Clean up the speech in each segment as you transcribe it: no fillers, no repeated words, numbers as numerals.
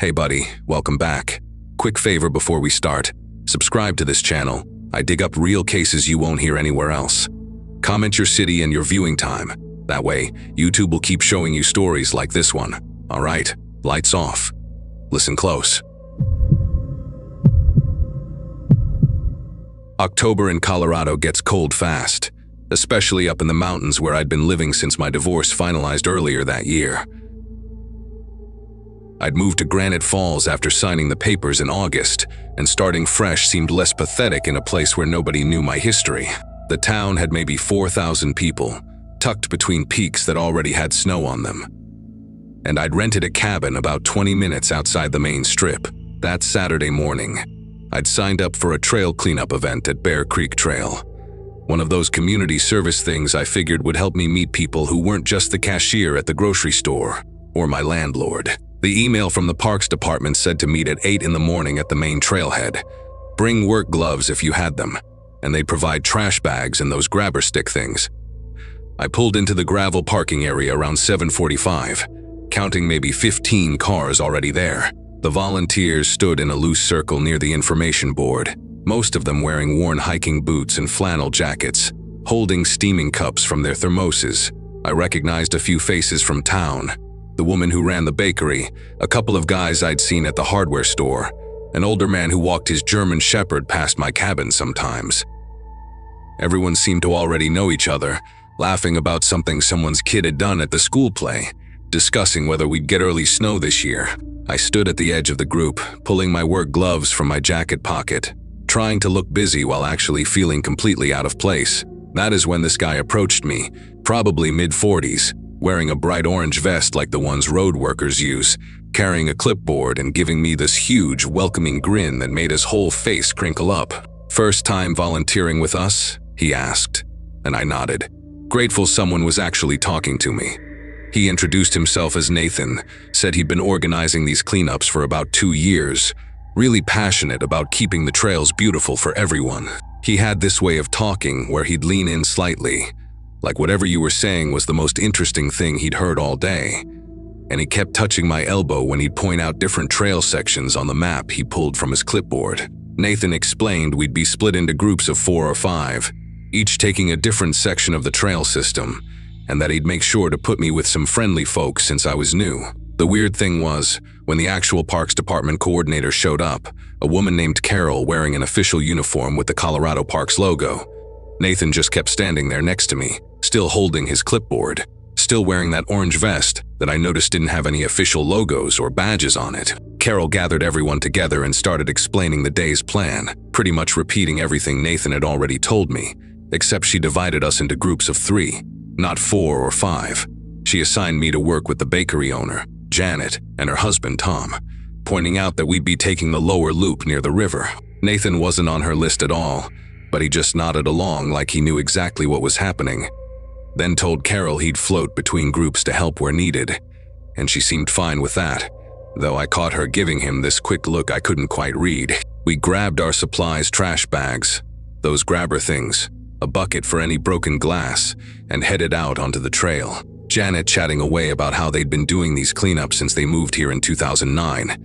Hey buddy, welcome back. Quick favor before we start. Subscribe to this channel. I dig up real cases you won't hear anywhere else. Comment your city and your viewing time. That way, YouTube will keep showing you stories like this one. Alright, lights off. Listen close. October in Colorado gets cold fast, especially up in the mountains where I'd been living since my divorce finalized earlier that year. I'd moved to Granite Falls after signing the papers in August, and starting fresh seemed less pathetic in a place where nobody knew my history. The town had maybe 4,000 people, tucked between peaks that already had snow on them. And I'd rented a cabin about 20 minutes outside the main strip. That Saturday morning, I'd signed up for a trail cleanup event at Bear Creek Trail. One of those community service things I figured would help me meet people who weren't just the cashier at the grocery store or my landlord. The email from the parks department said to meet at 8 in the morning at the main trailhead. Bring work gloves if you had them, and they'd provide trash bags and those grabber stick things. I pulled into the gravel parking area around 7:45, counting maybe 15 cars already there. The volunteers stood in a loose circle near the information board, most of them wearing worn hiking boots and flannel jackets, holding steaming cups from their thermoses. I recognized a few faces from town. The woman who ran the bakery, a couple of guys I'd seen at the hardware store, an older man who walked his German Shepherd past my cabin sometimes. Everyone seemed to already know each other, laughing about something someone's kid had done at the school play, discussing whether we'd get early snow this year. I stood at the edge of the group, pulling my work gloves from my jacket pocket, trying to look busy while actually feeling completely out of place. That is when this guy approached me, probably mid-40s, wearing a bright orange vest like the ones road workers use, carrying a clipboard and giving me this huge, welcoming grin that made his whole face crinkle up. "First time volunteering with us?" he asked, and I nodded, grateful someone was actually talking to me. He introduced himself as Nathan, said he'd been organizing these cleanups for about 2 years, really passionate about keeping the trails beautiful for everyone. He had this way of talking where he'd lean in slightly, like whatever you were saying was the most interesting thing he'd heard all day. And he kept touching my elbow when he'd point out different trail sections on the map he pulled from his clipboard. Nathan explained we'd be split into groups of 4 or 5, each taking a different section of the trail system, and that he'd make sure to put me with some friendly folks since I was new. The weird thing was, when the actual Parks Department coordinator showed up, a woman named Carol wearing an official uniform with the Colorado Parks logo, Nathan just kept standing there next to me, still holding his clipboard, still wearing that orange vest that I noticed didn't have any official logos or badges on it. Carol gathered everyone together and started explaining the day's plan, pretty much repeating everything Nathan had already told me, except she divided us into groups of 3, not 4 or 5. She assigned me to work with the bakery owner, Janet, and her husband, Tom, pointing out that we'd be taking the lower loop near the river. Nathan wasn't on her list at all, but he just nodded along like he knew exactly what was happening, then told Carol he'd float between groups to help where needed, and she seemed fine with that, though I caught her giving him this quick look I couldn't quite read. We grabbed our supplies trash bags, those grabber things, a bucket for any broken glass, and headed out onto the trail. Janet chatting away about how they'd been doing these cleanups since they moved here in 2009,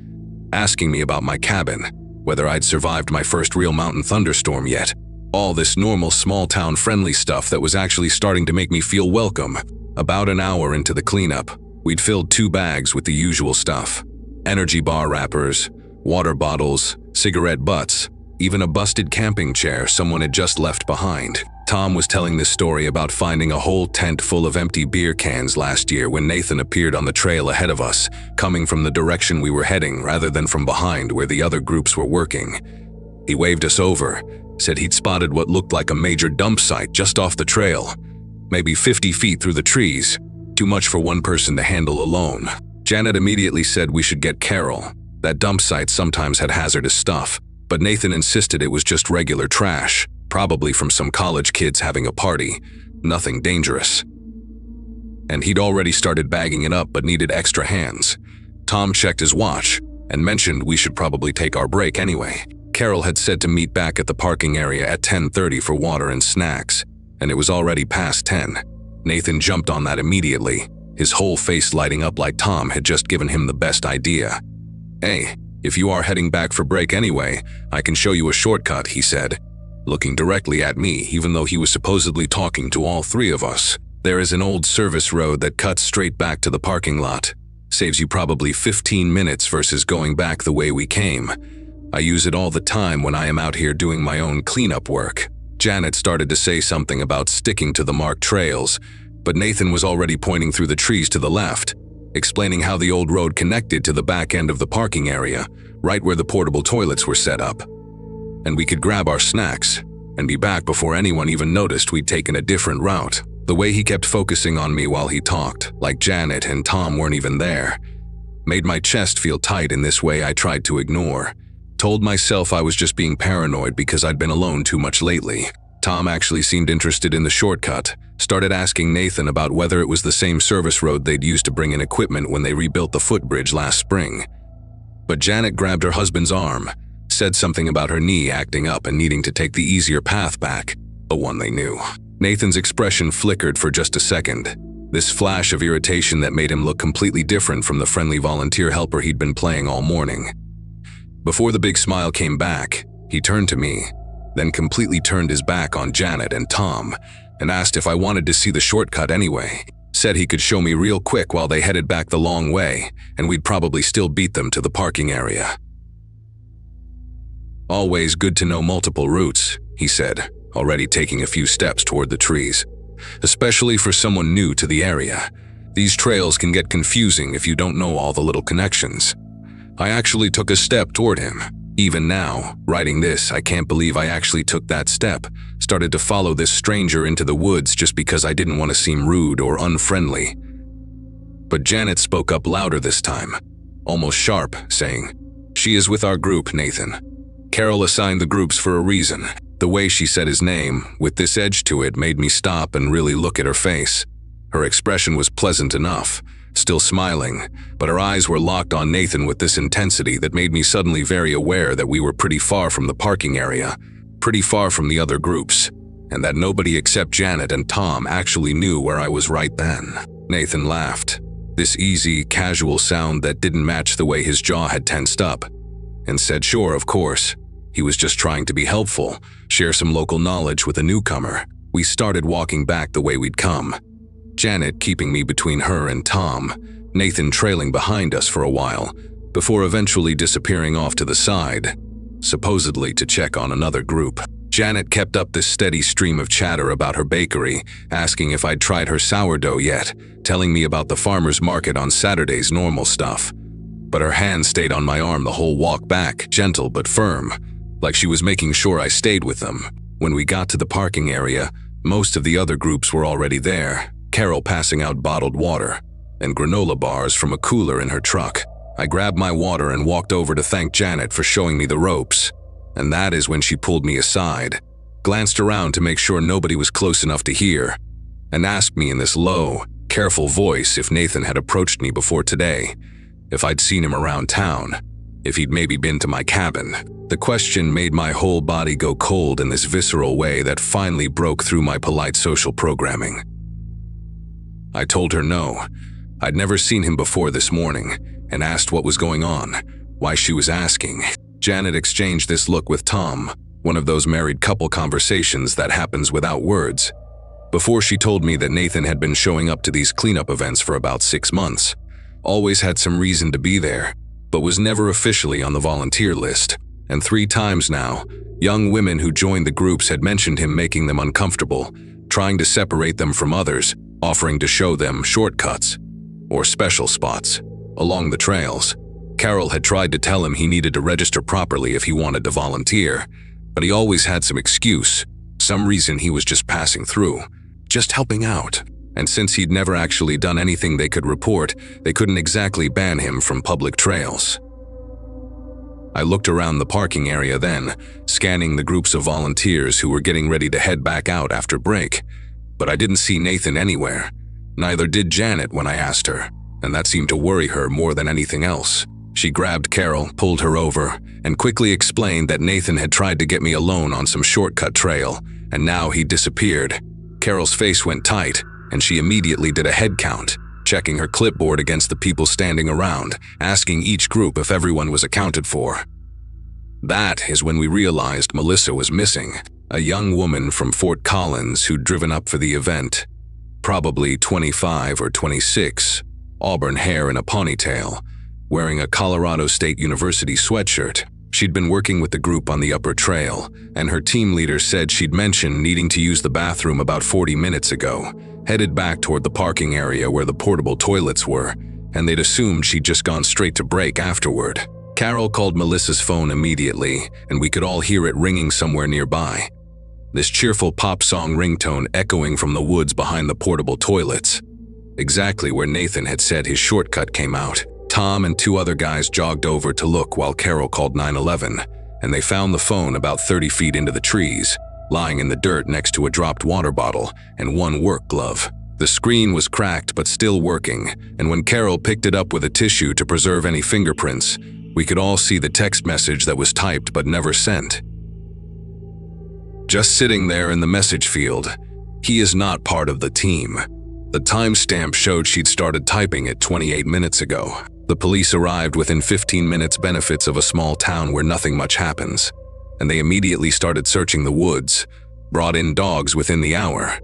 asking me about my cabin, whether I'd survived my first real mountain thunderstorm yet. All this normal small-town friendly stuff that was actually starting to make me feel welcome. About an hour into the cleanup, we'd filled 2 bags with the usual stuff. Energy bar wrappers, water bottles, cigarette butts, even a busted camping chair someone had just left behind. Tom was telling this story about finding a whole tent full of empty beer cans last year when Nathan appeared on the trail ahead of us, coming from the direction we were heading rather than from behind where the other groups were working. He waved us over, said he'd spotted what looked like a major dump site just off the trail, maybe 50 feet through the trees, too much for one person to handle alone. Janet immediately said we should get Carol. That dump site sometimes had hazardous stuff, but Nathan insisted it was just regular trash, probably from some college kids having a party, nothing dangerous. And he'd already started bagging it up but needed extra hands. Tom checked his watch and mentioned we should probably take our break anyway. Carol had said to meet back at the parking area at 10:30 for water and snacks, and it was already past 10. Nathan jumped on that immediately, his whole face lighting up like Tom had just given him the best idea. "Hey, if you are heading back for break anyway, I can show you a shortcut," he said, looking directly at me even though he was supposedly talking to all three of us. "There is an old service road that cuts straight back to the parking lot. Saves you probably 15 minutes versus going back the way we came. I use it all the time when I am out here doing my own cleanup work." Janet started to say something about sticking to the marked trails, but Nathan was already pointing through the trees to the left, explaining how the old road connected to the back end of the parking area, right where the portable toilets were set up. And we could grab our snacks and be back before anyone even noticed we'd taken a different route. The way he kept focusing on me while he talked, like Janet and Tom weren't even there, made my chest feel tight in this way I tried to ignore. Told myself I was just being paranoid because I'd been alone too much lately. Tom actually seemed interested in the shortcut, started asking Nathan about whether it was the same service road they'd used to bring in equipment when they rebuilt the footbridge last spring. But Janet grabbed her husband's arm, said something about her knee acting up and needing to take the easier path back, the one they knew. Nathan's expression flickered for just a second, this flash of irritation that made him look completely different from the friendly volunteer helper he'd been playing all morning. Before the big smile came back, he turned to me, then completely turned his back on Janet and Tom, and asked if I wanted to see the shortcut anyway. Said he could show me real quick while they headed back the long way, and we'd probably still beat them to the parking area. "Always good to know multiple routes," he said, already taking a few steps toward the trees. "Especially for someone new to the area. These trails can get confusing if you don't know all the little connections." I actually took a step toward him. Even now, writing this, I can't believe I actually took that step, started to follow this stranger into the woods just because I didn't want to seem rude or unfriendly. But Janet spoke up louder this time, almost sharp, saying, "She is with our group, Nathan. Carol assigned the groups for a reason." The way she said his name, with this edge to it, made me stop and really look at her face. Her expression was pleasant enough, still smiling, but her eyes were locked on Nathan with this intensity that made me suddenly very aware that we were pretty far from the parking area, pretty far from the other groups, and that nobody except Janet and Tom actually knew where I was right then. Nathan laughed, this easy, casual sound that didn't match the way his jaw had tensed up, and said sure, of course. He was just trying to be helpful, share some local knowledge with a newcomer. We started walking back the way we'd come, Janet keeping me between her and Tom, Nathan trailing behind us for a while, before eventually disappearing off to the side, supposedly to check on another group. Janet kept up this steady stream of chatter about her bakery, asking if I'd tried her sourdough yet, telling me about the farmer's market on Saturdays, normal stuff. But her hand stayed on my arm the whole walk back, gentle but firm, like she was making sure I stayed with them. When we got to the parking area, most of the other groups were already there, Carol passing out bottled water and granola bars from a cooler in her truck. I grabbed my water and walked over to thank Janet for showing me the ropes, and that is when she pulled me aside, glanced around to make sure nobody was close enough to hear, and asked me in this low, careful voice if Nathan had approached me before today, if I'd seen him around town, if he'd maybe been to my cabin. The question made my whole body go cold in this visceral way that finally broke through my polite social programming. I told her no, I'd never seen him before this morning, and asked what was going on, why she was asking. Janet exchanged this look with Tom, one of those married couple conversations that happens without words, before she told me that Nathan had been showing up to these cleanup events for about 6 months, always had some reason to be there, but was never officially on the volunteer list. And 3 times now, young women who joined the groups had mentioned him making them uncomfortable, trying to separate them from others, offering to show them shortcuts or special spots along the trails. Carol had tried to tell him he needed to register properly if he wanted to volunteer, but he always had some excuse, some reason he was just passing through, just helping out. And since he'd never actually done anything they could report, they couldn't exactly ban him from public trails. I looked around the parking area then, scanning the groups of volunteers who were getting ready to head back out after break, but I didn't see Nathan anywhere. Neither did Janet when I asked her, and that seemed to worry her more than anything else. She grabbed Carol, pulled her over, and quickly explained that Nathan had tried to get me alone on some shortcut trail, and now he'd disappeared. Carol's face went tight, and she immediately did a head count, checking her clipboard against the people standing around, asking each group if everyone was accounted for. That is when we realized Melissa was missing, a young woman from Fort Collins who'd driven up for the event. Probably 25 or 26, auburn hair in a ponytail, wearing a Colorado State University sweatshirt. She'd been working with the group on the upper trail, and her team leader said she'd mentioned needing to use the bathroom about 40 minutes ago, headed back toward the parking area where the portable toilets were, and they'd assumed she'd just gone straight to break afterward. Carol called Melissa's phone immediately, and we could all hear it ringing somewhere nearby. This cheerful pop song ringtone echoing from the woods behind the portable toilets. Exactly where Nathan had said his shortcut came out. Tom and 2 other guys jogged over to look while Carol called 911, and they found the phone about 30 feet into the trees, lying in the dirt next to a dropped water bottle and 1 work glove. The screen was cracked but still working, and when Carol picked it up with a tissue to preserve any fingerprints, we could all see the text message that was typed but never sent. Just sitting there in the message field, "He is not part of the team." The timestamp showed she'd started typing it 28 minutes ago. The police arrived within 15 minutes, benefits of a small town where nothing much happens, and they immediately started searching the woods, brought in dogs within the hour.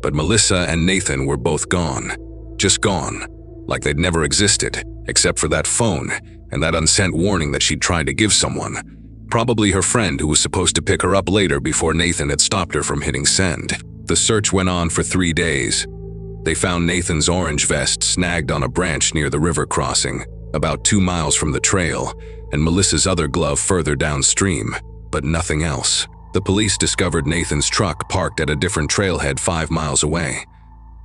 But Melissa and Nathan were both gone. Just gone. Like they'd never existed, except for that phone and that unsent warning that she'd tried to give someone. Probably her friend who was supposed to pick her up later before Nathan had stopped her from hitting send. The search went on for 3 days. They found Nathan's orange vest snagged on a branch near the river crossing, about 2 miles from the trail, and Melissa's other glove further downstream, but nothing else. The police discovered Nathan's truck parked at a different trailhead 5 miles away,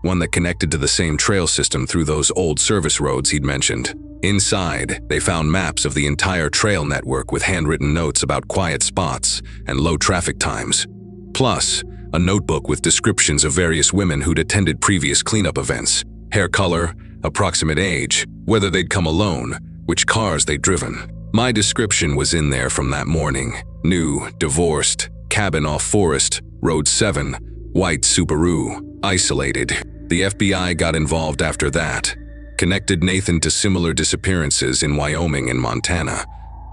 one that connected to the same trail system through those old service roads he'd mentioned. Inside, they found maps of the entire trail network with handwritten notes about quiet spots and low traffic times. Plus, a notebook with descriptions of various women who'd attended previous cleanup events, hair color, approximate age, whether they'd come alone, which cars they'd driven. My description was in there from that morning. New, divorced, cabin off Forest, Road 7, white Subaru, isolated. The FBI got involved after that. Connected Nathan to similar disappearances in Wyoming and Montana.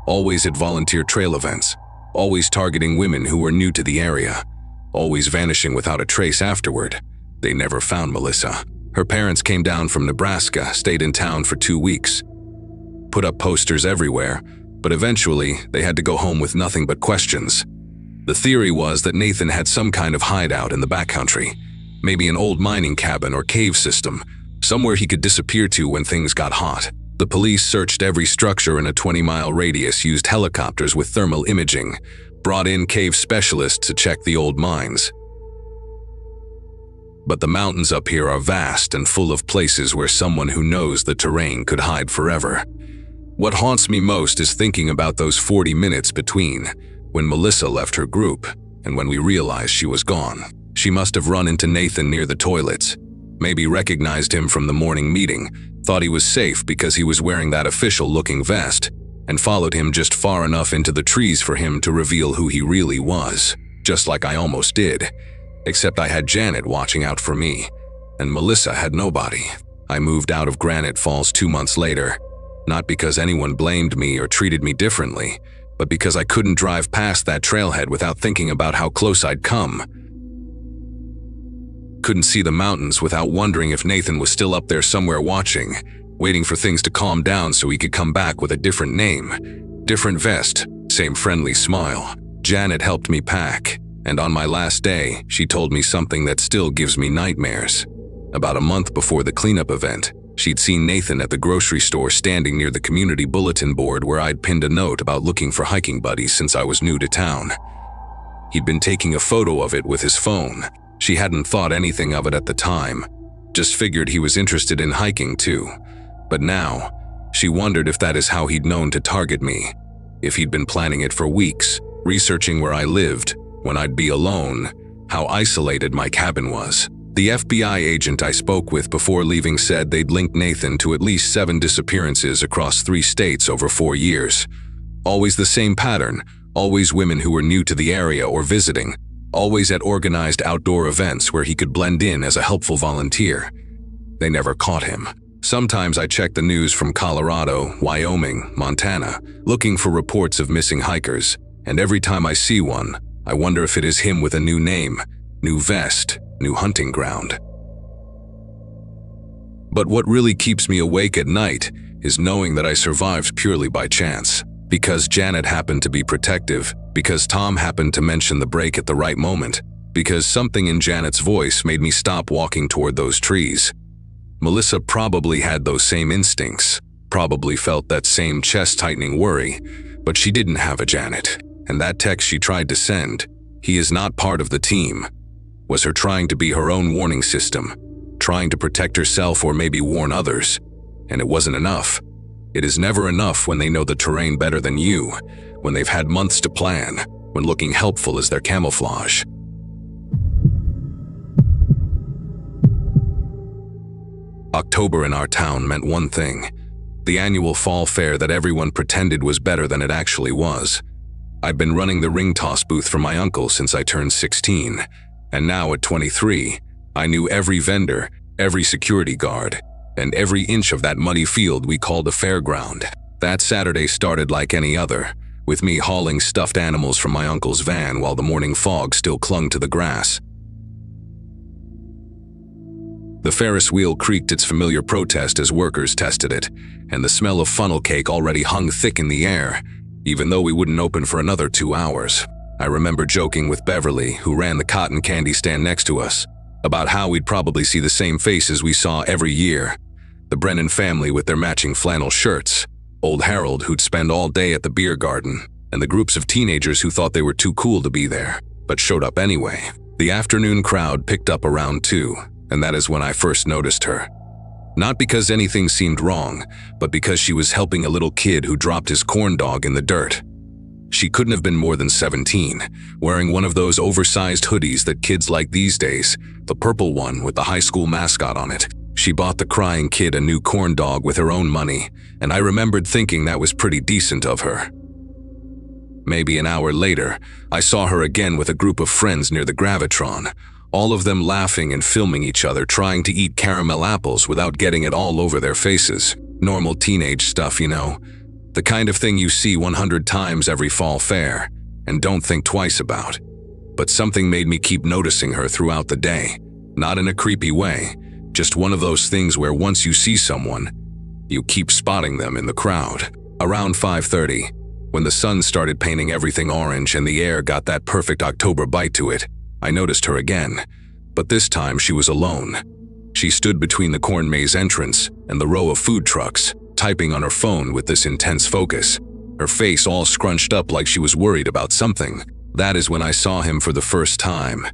Always at volunteer trail events. Always targeting women who were new to the area. Always vanishing without a trace afterward. They never found Melissa. Her parents came down from Nebraska, stayed in town for 2 weeks. Put up posters everywhere, but eventually they had to go home with nothing but questions. The theory was that Nathan had some kind of hideout in the backcountry. Maybe an old mining cabin or cave system, somewhere he could disappear to when things got hot. The police searched every structure in a 20-mile radius, used helicopters with thermal imaging, brought in cave specialists to check the old mines. But the mountains up here are vast and full of places where someone who knows the terrain could hide forever. What haunts me most is thinking about those 40 minutes between when Melissa left her group and when we realized she was gone. She must have run into Nathan near the toilets, maybe recognized him from the morning meeting, thought he was safe because he was wearing that official-looking vest, and followed him just far enough into the trees for him to reveal who he really was, just like I almost did. Except I had Janet watching out for me, and Melissa had nobody. I moved out of Granite Falls 2 months later, not because anyone blamed me or treated me differently, but because I couldn't drive past that trailhead without thinking about how close I'd come. Couldn't see the mountains without wondering if Nathan was still up there somewhere watching, waiting for things to calm down so he could come back with a different name, different vest, same friendly smile. Janet helped me pack, and on my last day, she told me something that still gives me nightmares. About a month before the cleanup event, she'd seen Nathan at the grocery store standing near the community bulletin board where I'd pinned a note about looking for hiking buddies since I was new to town. He'd been taking a photo of it with his phone. She hadn't thought anything of it at the time, just figured he was interested in hiking too. But now, she wondered if that is how he'd known to target me, if he'd been planning it for weeks, researching where I lived, when I'd be alone, how isolated my cabin was. The FBI agent I spoke with before leaving said they'd linked Nathan to at least 7 disappearances across 3 states over 4 years. Always the same pattern, always women who were new to the area or visiting, always at organized outdoor events where he could blend in as a helpful volunteer. They never caught him. Sometimes I check the news from Colorado, Wyoming, Montana, looking for reports of missing hikers, and every time I see one, I wonder if it is him with a new name, new vest, new hunting ground. But what really keeps me awake at night is knowing that I survived purely by chance. Because Janet happened to be protective, because Tom happened to mention the break at the right moment, because something in Janet's voice made me stop walking toward those trees. Melissa probably had those same instincts, probably felt that same chest-tightening worry, but she didn't have a Janet. And that text she tried to send, "He is not part of the team," was her trying to be her own warning system, trying to protect herself or maybe warn others. And it wasn't enough. It is never enough when they know the terrain better than you, when they've had months to plan, when looking helpful is their camouflage. October in our town meant one thing: the annual fall fair that everyone pretended was better than it actually was. I'd been running the ring toss booth for my uncle since I turned 16, and now at 23, I knew every vendor, every security guard, and every inch of that muddy field we called a fairground. That Saturday started like any other, with me hauling stuffed animals from my uncle's van while the morning fog still clung to the grass. The Ferris wheel creaked its familiar protest as workers tested it, and the smell of funnel cake already hung thick in the air, even though we wouldn't open for another 2 hours. I remember joking with Beverly, who ran the cotton candy stand next to us, about how we'd probably see the same faces we saw every year. The Brennan family with their matching flannel shirts, old Harold who'd spend all day at the beer garden, and the groups of teenagers who thought they were too cool to be there, but showed up anyway. The afternoon crowd picked up around 2, and that is when I first noticed her. Not because anything seemed wrong, but because she was helping a little kid who dropped his corn dog in the dirt. She couldn't have been more than 17, wearing one of those oversized hoodies that kids like these days, the purple one with the high school mascot on it. She bought the crying kid a new corn dog with her own money, and I remembered thinking that was pretty decent of her. Maybe an hour later, I saw her again with a group of friends near the Gravitron, all of them laughing and filming each other trying to eat caramel apples without getting it all over their faces. Normal teenage stuff, you know. The kind of thing you see 100 times every fall fair, and don't think twice about. But something made me keep noticing her throughout the day. Not in a creepy way, just one of those things where once you see someone, you keep spotting them in the crowd. Around 5:30, when the sun started painting everything orange and the air got that perfect October bite to it, I noticed her again, but this time she was alone. She stood between the corn maze entrance and the row of food trucks, typing on her phone with this intense focus, her face all scrunched up like she was worried about something. That is when I saw him for the first time.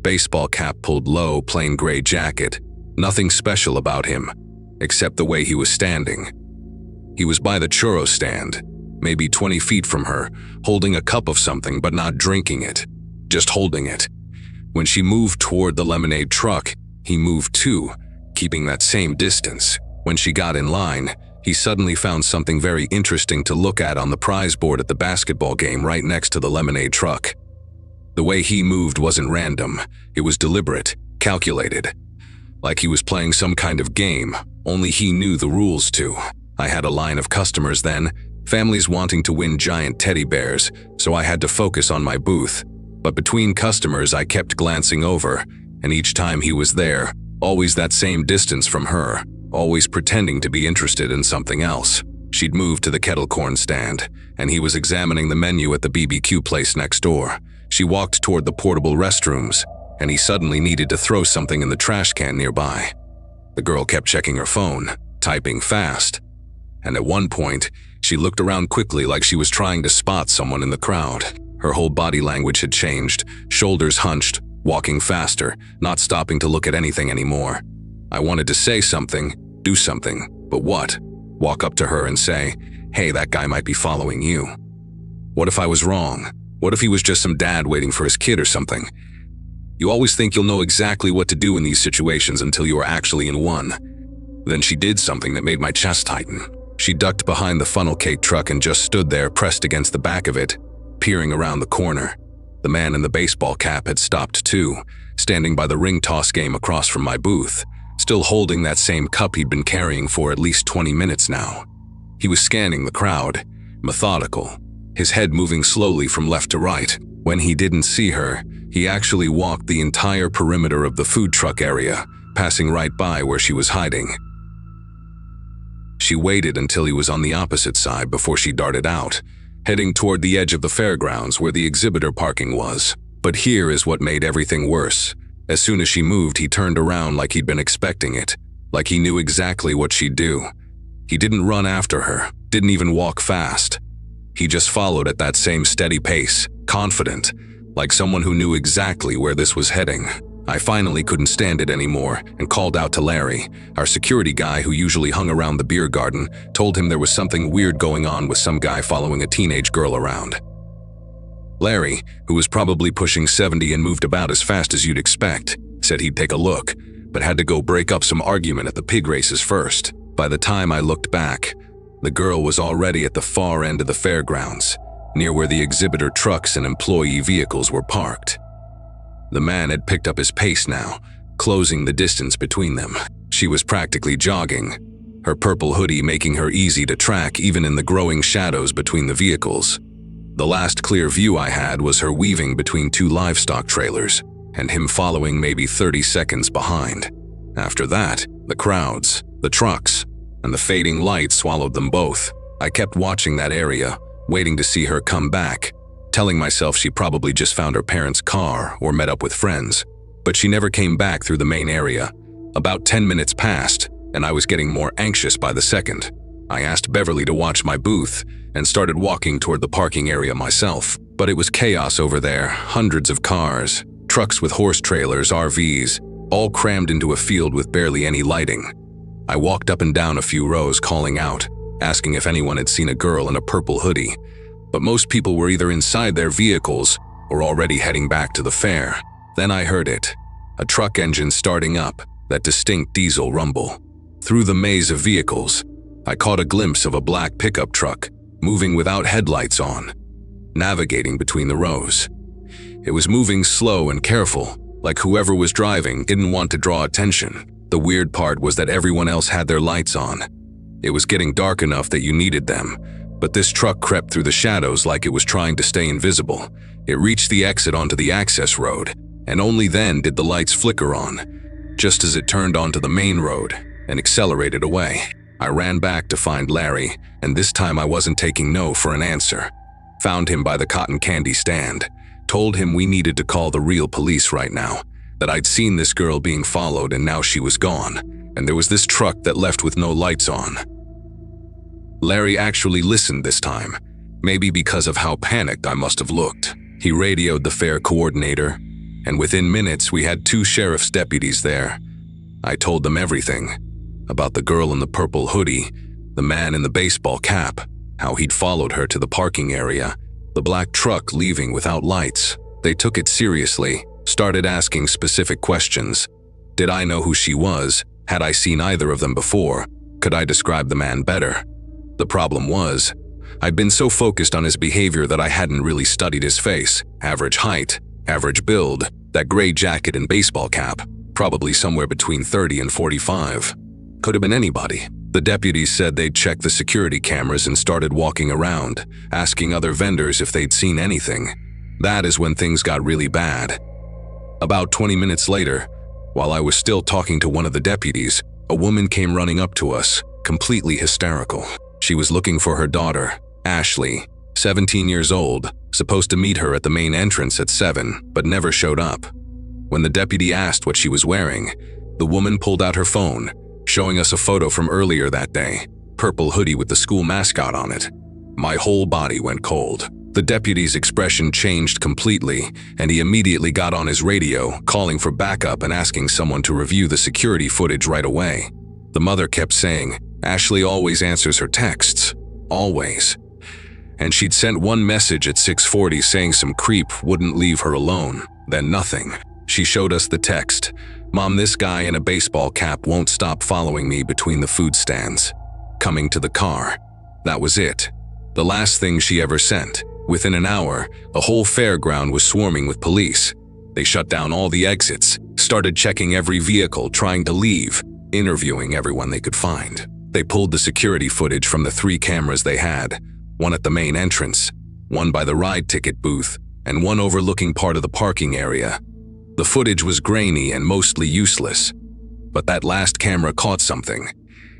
Baseball cap pulled low, plain gray jacket, nothing special about him, except the way he was standing. He was by the churro stand, maybe 20 feet from her, holding a cup of something but not drinking it, just holding it. When she moved toward the lemonade truck, he moved too, keeping that same distance. When she got in line, he suddenly found something very interesting to look at on the prize board at the basketball game right next to the lemonade truck. The way he moved wasn't random, it was deliberate, calculated. Like he was playing some kind of game, only he knew the rules to. I had a line of customers then, families wanting to win giant teddy bears, so I had to focus on my booth. But between customers I kept glancing over, and each time he was there, always that same distance from her, always pretending to be interested in something else. She'd moved to the kettle corn stand, and he was examining the menu at the BBQ place next door. She walked toward the portable restrooms, and he suddenly needed to throw something in the trash can nearby. The girl kept checking her phone, typing fast, and at one point, she looked around quickly like she was trying to spot someone in the crowd. Her whole body language had changed, shoulders hunched, walking faster, not stopping to look at anything anymore. I wanted to say something, do something, but what? Walk up to her and say, "Hey, that guy might be following you." What if I was wrong? What if he was just some dad waiting for his kid or something? You always think you'll know exactly what to do in these situations until you are actually in one. Then she did something that made my chest tighten. She ducked behind the funnel cake truck and just stood there pressed against the back of it, peering around the corner. The man in the baseball cap had stopped too, standing by the ring toss game across from my booth. still holding that same cup he'd been carrying for at least 20 minutes now. He was scanning the crowd, methodical, his head moving slowly from left to right. When he didn't see her, he actually walked the entire perimeter of the food truck area, passing right by where she was hiding. She waited until he was on the opposite side before she darted out, heading toward the edge of the fairgrounds where the exhibitor parking was. But here is what made everything worse. As soon as she moved, he turned around like he'd been expecting it, like he knew exactly what she'd do. He didn't run after her, didn't even walk fast. He just followed at that same steady pace, confident, like someone who knew exactly where this was heading. I finally couldn't stand it anymore and called out to Larry, our security guy who usually hung around the beer garden, told him there was something weird going on with some guy following a teenage girl around. Larry, who was probably pushing 70 and moved about as fast as you'd expect, said he'd take a look, but had to go break up some argument at the pig races first. By the time I looked back, the girl was already at the far end of the fairgrounds, near where the exhibitor trucks and employee vehicles were parked. The man had picked up his pace now, closing the distance between them. She was practically jogging, her purple hoodie making her easy to track even in the growing shadows between the vehicles. The last clear view I had was her weaving between two livestock trailers, and him following maybe 30 seconds behind. After that, the crowds, the trucks, and the fading lights swallowed them both. I kept watching that area, waiting to see her come back, telling myself she probably just found her parents' car or met up with friends. But she never came back through the main area. About 10 minutes passed, and I was getting more anxious by the second. I asked Beverly to watch my booth and started walking toward the parking area myself. But it was chaos over there, hundreds of cars, trucks with horse trailers, RVs, all crammed into a field with barely any lighting. I walked up and down a few rows calling out, asking if anyone had seen a girl in a purple hoodie. But most people were either inside their vehicles or already heading back to the fair. Then I heard it, a truck engine starting up, that distinct diesel rumble. Through the maze of vehicles, I caught a glimpse of a black pickup truck, moving without headlights on, navigating between the rows. It was moving slow and careful, like whoever was driving didn't want to draw attention. The weird part was that everyone else had their lights on. It was getting dark enough that you needed them, but this truck crept through the shadows like it was trying to stay invisible. It reached the exit onto the access road, and only then did the lights flicker on, just as it turned onto the main road and accelerated away. I ran back to find Larry, and this time I wasn't taking no for an answer. Found him by the cotton candy stand, told him we needed to call the real police right now, that I'd seen this girl being followed and now she was gone, and there was this truck that left with no lights on. Larry actually listened this time, maybe because of how panicked I must have looked. He radioed the fair coordinator, and within minutes we had 2 sheriff's deputies there. I told them everything, about the girl in the purple hoodie, the man in the baseball cap, how he'd followed her to the parking area, the black truck leaving without lights. They took it seriously, started asking specific questions. Did I know who she was? Had I seen either of them before? Could I describe the man better? The problem was, I'd been so focused on his behavior that I hadn't really studied his face. Average height, average build, that gray jacket and baseball cap, probably somewhere between 30 and 45. Could have been anybody. The deputies said they'd checked the security cameras and started walking around, asking other vendors if they'd seen anything. That is when things got really bad. About 20 minutes later, while I was still talking to one of the deputies, a woman came running up to us, completely hysterical. She was looking for her daughter, Ashley, 17 years old, supposed to meet her at the main entrance at 7, but never showed up. When the deputy asked what she was wearing, the woman pulled out her phone, showing us a photo from earlier that day, purple hoodie with the school mascot on it. My whole body went cold. The deputy's expression changed completely, and he immediately got on his radio, calling for backup and asking someone to review the security footage right away. The mother kept saying, Ashley always answers her texts. Always. And she'd sent one message at 6:40 saying some creep wouldn't leave her alone. Then nothing. She showed us the text. Mom, this guy in a baseball cap won't stop following me between the food stands. Coming to the car. That was it. The last thing she ever sent. Within an hour, a whole fairground was swarming with police. They shut down all the exits, started checking every vehicle, trying to leave, interviewing everyone they could find. They pulled the security footage from the 3 cameras they had, one at the main entrance, one by the ride ticket booth, and one overlooking part of the parking area. The footage was grainy and mostly useless, but that last camera caught something.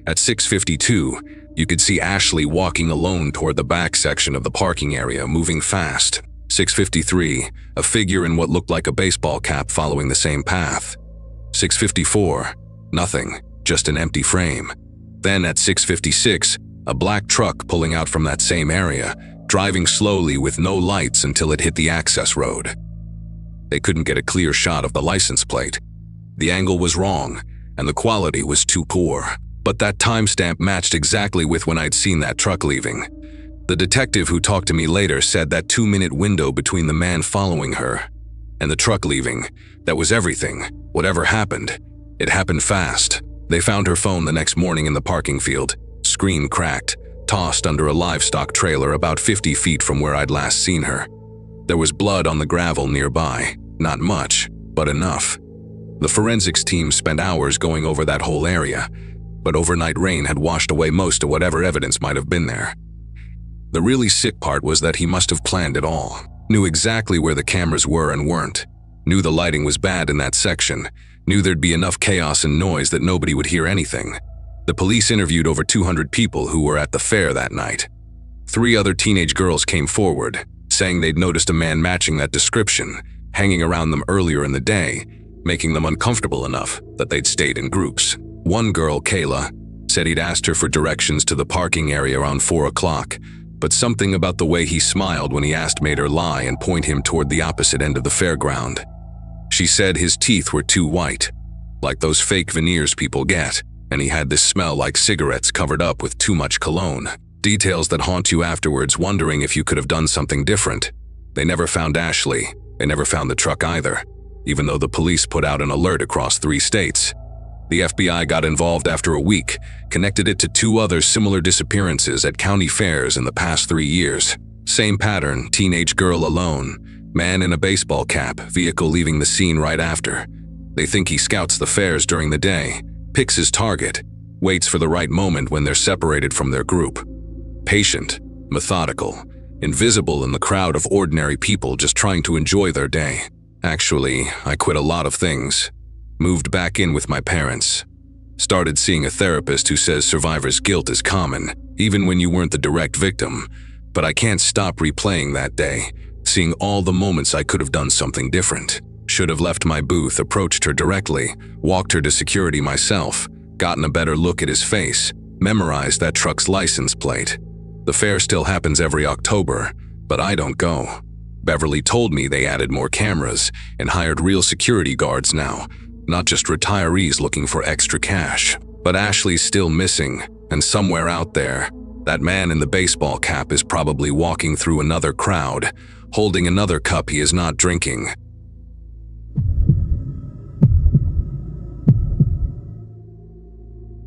At 6:52, you could see Ashley walking alone toward the back section of the parking area, moving fast. 6:53, a figure in what looked like a baseball cap following the same path. 6:54, nothing, just an empty frame. Then at 6:56, a black truck pulling out from that same area, driving slowly with no lights until it hit the access road. They couldn't get a clear shot of the license plate. The angle was wrong, and the quality was too poor. But that timestamp matched exactly with when I'd seen that truck leaving. The detective who talked to me later said that 2-minute window between the man following her and the truck leaving, that was everything. Whatever happened, it happened fast. They found her phone the next morning in the parking field, screen cracked, tossed under a livestock trailer about 50 feet from where I'd last seen her. There was blood on the gravel nearby, not much, but enough. The forensics team spent hours going over that whole area, but overnight rain had washed away most of whatever evidence might have been there. The really sick part was that he must have planned it all, knew exactly where the cameras were and weren't, knew the lighting was bad in that section, knew there'd be enough chaos and noise that nobody would hear anything. The police interviewed over 200 people who were at the fair that night. 3 other teenage girls came forward, saying they'd noticed a man matching that description, hanging around them earlier in the day, making them uncomfortable enough that they'd stayed in groups. One girl, Kayla, said he'd asked her for directions to the parking area around 4 o'clock, but something about the way he smiled when he asked made her lie and point him toward the opposite end of the fairground. She said his teeth were too white, like those fake veneers people get, and he had this smell like cigarettes covered up with too much cologne. Details that haunt you afterwards, wondering if you could have done something different. They never found Ashley. They never found the truck either, even though the police put out an alert across 3 states. The FBI got involved after a week, connected it to 2 other similar disappearances at county fairs in the past 3 years. Same pattern, teenage girl alone, man in a baseball cap, vehicle leaving the scene right after. They think he scouts the fairs during the day, picks his target, waits for the right moment when they're separated from their group. Patient, methodical, invisible in the crowd of ordinary people just trying to enjoy their day. Actually, I quit a lot of things. Moved back in with my parents. Started seeing a therapist who says survivor's guilt is common, even when you weren't the direct victim. But I can't stop replaying that day, seeing all the moments I could have done something different. Should have left my booth, approached her directly, walked her to security myself, gotten a better look at his face, memorized that truck's license plate. The fair still happens every October, but I don't go. Beverly told me they added more cameras and hired real security guards now, not just retirees looking for extra cash. But Ashley's still missing, and somewhere out there, that man in the baseball cap is probably walking through another crowd, holding another cup he is not drinking.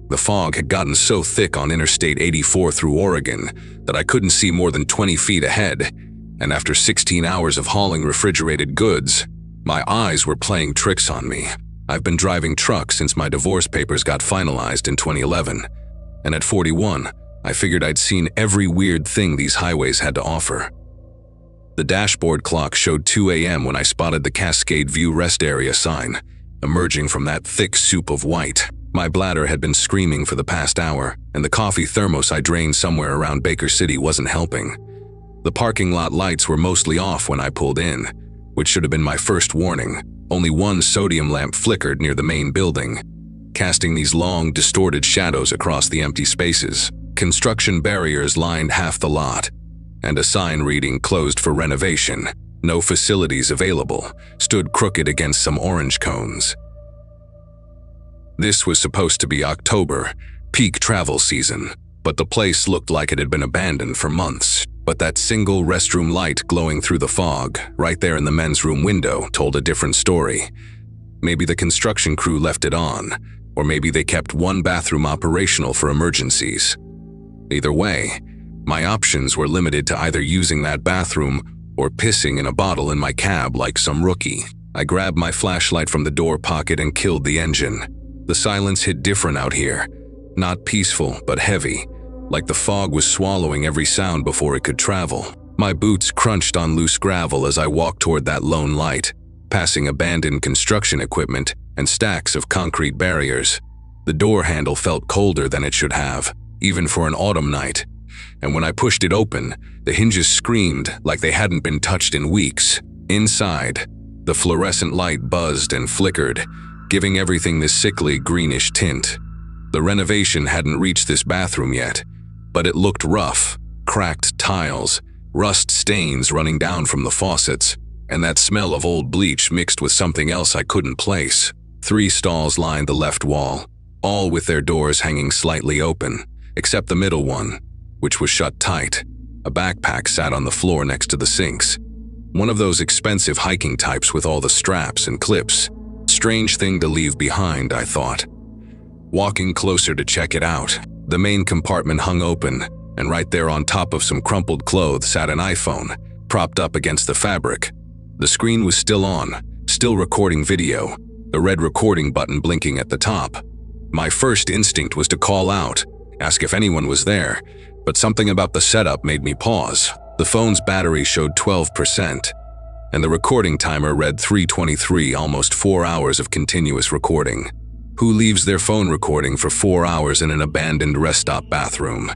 The fog had gotten so thick on Interstate 84 through Oregon that I couldn't see more than 20 feet ahead, and after 16 hours of hauling refrigerated goods, my eyes were playing tricks on me. I've been driving trucks since my divorce papers got finalized in 2011, and at 41, I figured I'd seen every weird thing these highways had to offer. The dashboard clock showed 2 a.m. when I spotted the Cascade View Rest Area sign, emerging from that thick soup of white. My bladder had been screaming for the past hour, and the coffee thermos I drained somewhere around Baker City wasn't helping. The parking lot lights were mostly off when I pulled in, which should have been my first warning. Only one sodium lamp flickered near the main building, casting these long, distorted shadows across the empty spaces. Construction barriers lined half the lot, and a sign reading "Closed for renovation, no facilities available," stood crooked against some orange cones. This was supposed to be October, peak travel season, but the place looked like it had been abandoned for months. But that single restroom light glowing through the fog, right there in the men's room window, told a different story. Maybe the construction crew left it on, or maybe they kept one bathroom operational for emergencies. Either way, my options were limited to either using that bathroom or pissing in a bottle in my cab like some rookie. I grabbed my flashlight from the door pocket and killed the engine. The silence hit different out here. Not peaceful, but heavy, like the fog was swallowing every sound before it could travel. My boots crunched on loose gravel as I walked toward that lone light, passing abandoned construction equipment and stacks of concrete barriers. The door handle felt colder than it should have, even for an autumn night. And when I pushed it open, the hinges screamed like they hadn't been touched in weeks. Inside, the fluorescent light buzzed and flickered, giving everything this sickly greenish tint. The renovation hadn't reached this bathroom yet, but it looked rough, cracked tiles, rust stains running down from the faucets, and that smell of old bleach mixed with something else I couldn't place. 3 stalls lined the left wall, all with their doors hanging slightly open, except the middle one, which was shut tight. A backpack sat on the floor next to the sinks. One of those expensive hiking types with all the straps and clips. Strange thing to leave behind, I thought. Walking closer to check it out, the main compartment hung open, and right there on top of some crumpled clothes sat an iPhone, propped up against the fabric. The screen was still on, still recording video, the red recording button blinking at the top. My first instinct was to call out, ask if anyone was there, but something about the setup made me pause. The phone's battery showed 12%, and the recording timer read 3:23, almost 4 hours of continuous recording. Who leaves their phone recording for 4 hours in an abandoned rest stop bathroom?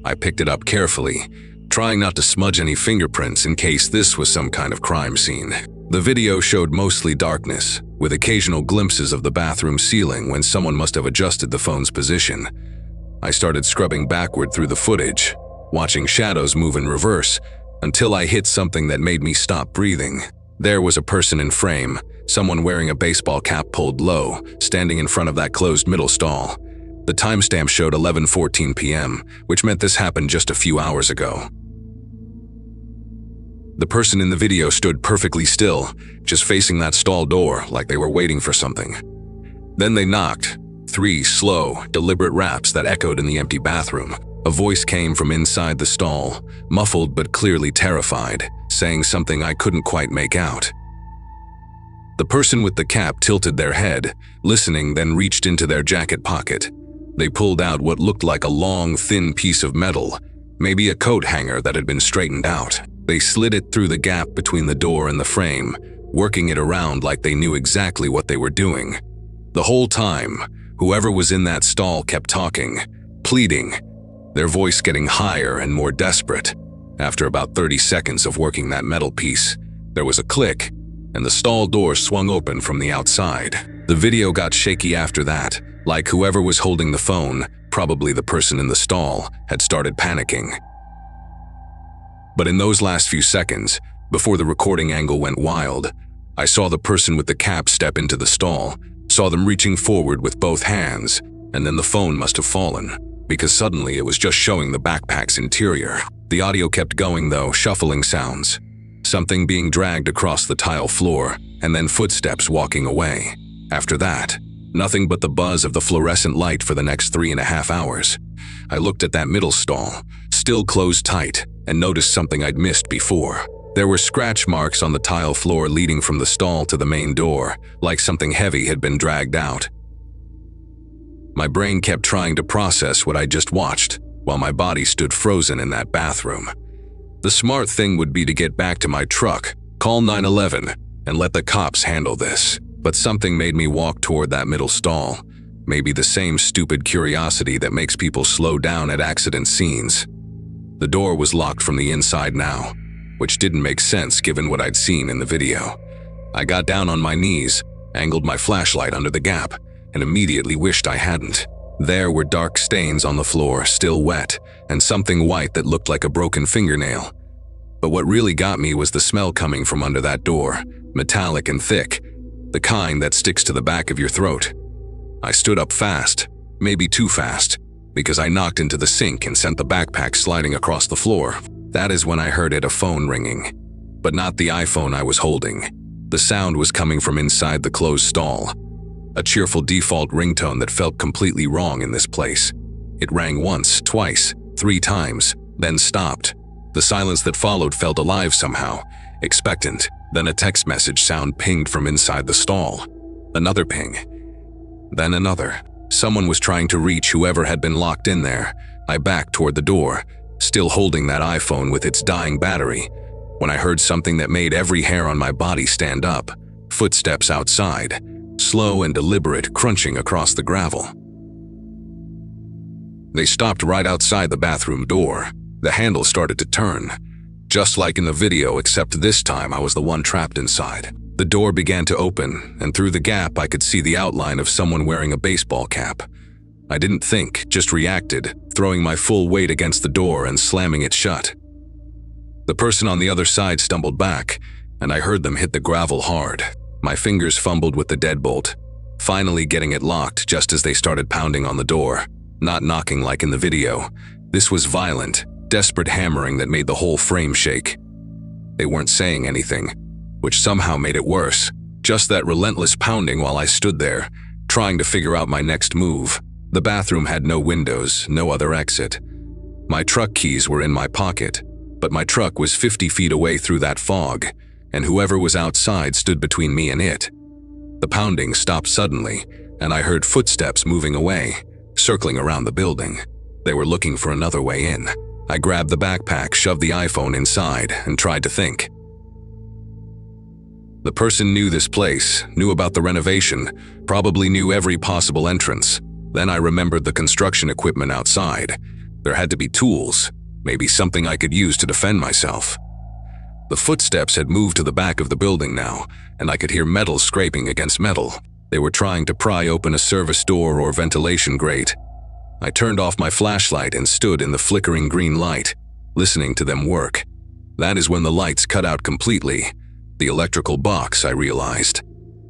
I picked it up carefully, trying not to smudge any fingerprints in case this was some kind of crime scene. The video showed mostly darkness, with occasional glimpses of the bathroom ceiling when someone must have adjusted the phone's position. I started scrubbing backward through the footage, watching shadows move in reverse, until I hit something that made me stop breathing. There was a person in frame, someone wearing a baseball cap pulled low, standing in front of that closed middle stall. The timestamp showed 11:14 p.m., which meant this happened just a few hours ago. The person in the video stood perfectly still, just facing that stall door like they were waiting for something. Then they knocked. 3 slow, deliberate raps that echoed in the empty bathroom. A voice came from inside the stall, muffled but clearly terrified, saying something I couldn't quite make out. The person with the cap tilted their head, listening, then reached into their jacket pocket. They pulled out what looked like a long, thin piece of metal, maybe a coat hanger that had been straightened out. They slid it through the gap between the door and the frame, working it around like they knew exactly what they were doing. The whole time, whoever was in that stall kept talking, pleading, their voice getting higher and more desperate. After about 30 seconds of working that metal piece, there was a click, and the stall door swung open from the outside. The video got shaky after that, like whoever was holding the phone, probably the person in the stall, had started panicking. But in those last few seconds, before the recording angle went wild, I saw the person with the cap step into the stall, saw them reaching forward with both hands, and then the phone must have fallen, because suddenly it was just showing the backpack's interior. The audio kept going though, shuffling sounds. Something being dragged across the tile floor, and then footsteps walking away. After that, nothing but the buzz of the fluorescent light for the next 3.5 hours. I looked at that middle stall, still closed tight, and noticed something I'd missed before. There were scratch marks on the tile floor leading from the stall to the main door, like something heavy had been dragged out. My brain kept trying to process what I just watched, while my body stood frozen in that bathroom. The smart thing would be to get back to my truck, call 911, and let the cops handle this. But something made me walk toward that middle stall, maybe the same stupid curiosity that makes people slow down at accident scenes. The door was locked from the inside now, which didn't make sense given what I'd seen in the video. I got down on my knees, angled my flashlight under the gap, and immediately wished I hadn't. There were dark stains on the floor, still wet, and something white that looked like a broken fingernail. But what really got me was the smell coming from under that door, metallic and thick, the kind that sticks to the back of your throat. I stood up fast, maybe too fast, because I knocked into the sink and sent the backpack sliding across the floor. That is when I heard a phone ringing, but not the iPhone I was holding. The sound was coming from inside the closed stall, a cheerful default ringtone that felt completely wrong in this place. It rang once, twice, 3 times, then stopped. The silence that followed felt alive somehow, expectant, Then a text message sound pinged from inside the stall. Another ping. Then another. Someone was trying to reach whoever had been locked in there. I backed toward the door, still holding that iPhone with its dying battery, when I heard something that made every hair on my body stand up. Footsteps outside, slow and deliberate, crunching across the gravel. They stopped right outside the bathroom door. The handle started to turn, just like in the video, except this time I was the one trapped inside. The door began to open, and through the gap I could see the outline of someone wearing a baseball cap. I didn't think, just reacted, throwing my full weight against the door and slamming it shut. The person on the other side stumbled back, and I heard them hit the gravel hard. My fingers fumbled with the deadbolt, finally getting it locked just as they started pounding on the door. Not knocking like in the video. This was violent, desperate hammering that made the whole frame shake. They weren't saying anything, which somehow made it worse. Just that relentless pounding while I stood there, trying to figure out my next move. The bathroom had no windows, no other exit. My truck keys were in my pocket, but my truck was 50 feet away through that fog, and whoever was outside stood between me and it. The pounding stopped suddenly, and I heard footsteps moving away, circling around the building. They were looking for another way in. I grabbed the backpack, shoved the iPhone inside, and tried to think. The person knew this place, knew about the renovation, probably knew every possible entrance. Then I remembered the construction equipment outside. There had to be tools, maybe something I could use to defend myself. The footsteps had moved to the back of the building now, and I could hear metal scraping against metal. They were trying to pry open a service door or ventilation grate. I turned off my flashlight and stood in the flickering green light, listening to them work. That is when the lights cut out completely. The electrical box, I realized.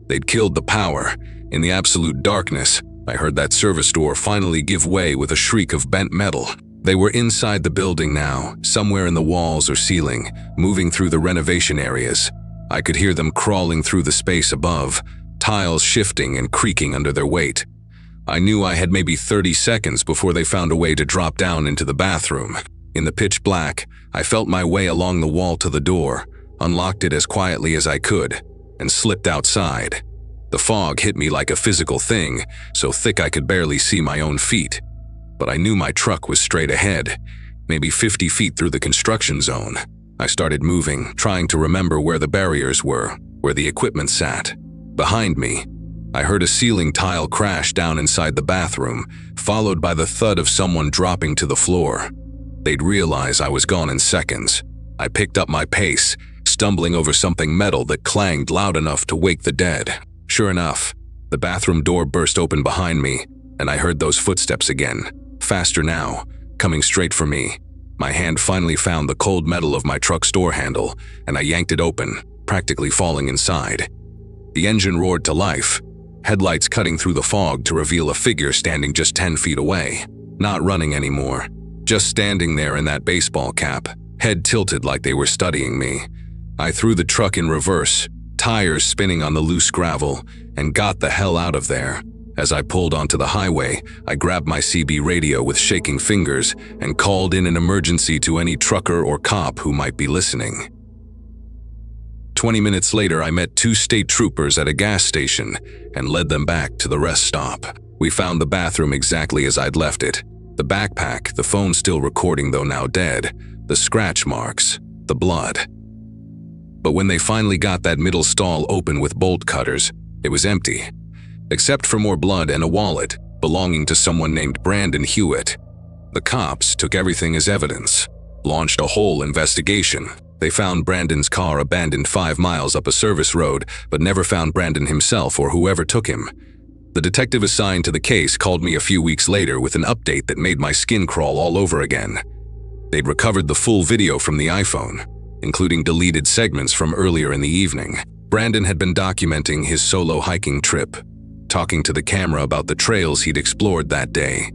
They'd killed the power. In the absolute darkness, I heard that service door finally give way with a shriek of bent metal. They were inside the building now, somewhere in the walls or ceiling, moving through the renovation areas. I could hear them crawling through the space above, tiles shifting and creaking under their weight. I knew I had maybe 30 seconds before they found a way to drop down into the bathroom. In the pitch black, I felt my way along the wall to the door, unlocked it as quietly as I could, and slipped outside. The fog hit me like a physical thing, so thick I could barely see my own feet. But I knew my truck was straight ahead, maybe 50 feet through the construction zone. I started moving, trying to remember where the barriers were, where the equipment sat. Behind me, I heard a ceiling tile crash down inside the bathroom, followed by the thud of someone dropping to the floor. They'd realize I was gone in seconds. I picked up my pace, stumbling over something metal that clanged loud enough to wake the dead. Sure enough, the bathroom door burst open behind me, and I heard those footsteps again, faster now, coming straight for me. My hand finally found the cold metal of my truck's door handle, and I yanked it open, practically falling inside. The engine roared to life, headlights cutting through the fog to reveal a figure standing just 10 feet away. Not running anymore, just standing there in that baseball cap, head tilted like they were studying me. I threw the truck in reverse, tires spinning on the loose gravel, and got the hell out of there. As I pulled onto the highway, I grabbed my CB radio with shaking fingers and called in an emergency to any trucker or cop who might be listening. 20 minutes later, I met 2 state troopers at a gas station and led them back to the rest stop. We found the bathroom exactly as I'd left it. The backpack, the phone still recording though now dead, the scratch marks, the blood. But when they finally got that middle stall open with bolt cutters, it was empty, except for more blood and a wallet belonging to someone named Brandon Hewitt. The cops took everything as evidence, launched a whole investigation. They found Brandon's car abandoned 5 miles up a service road, but never found Brandon himself or whoever took him. The detective assigned to the case called me a few weeks later with an update that made my skin crawl all over again. They'd recovered the full video from the iPhone, including deleted segments from earlier in the evening. Brandon had been documenting his solo hiking trip, talking to the camera about the trails he'd explored that day.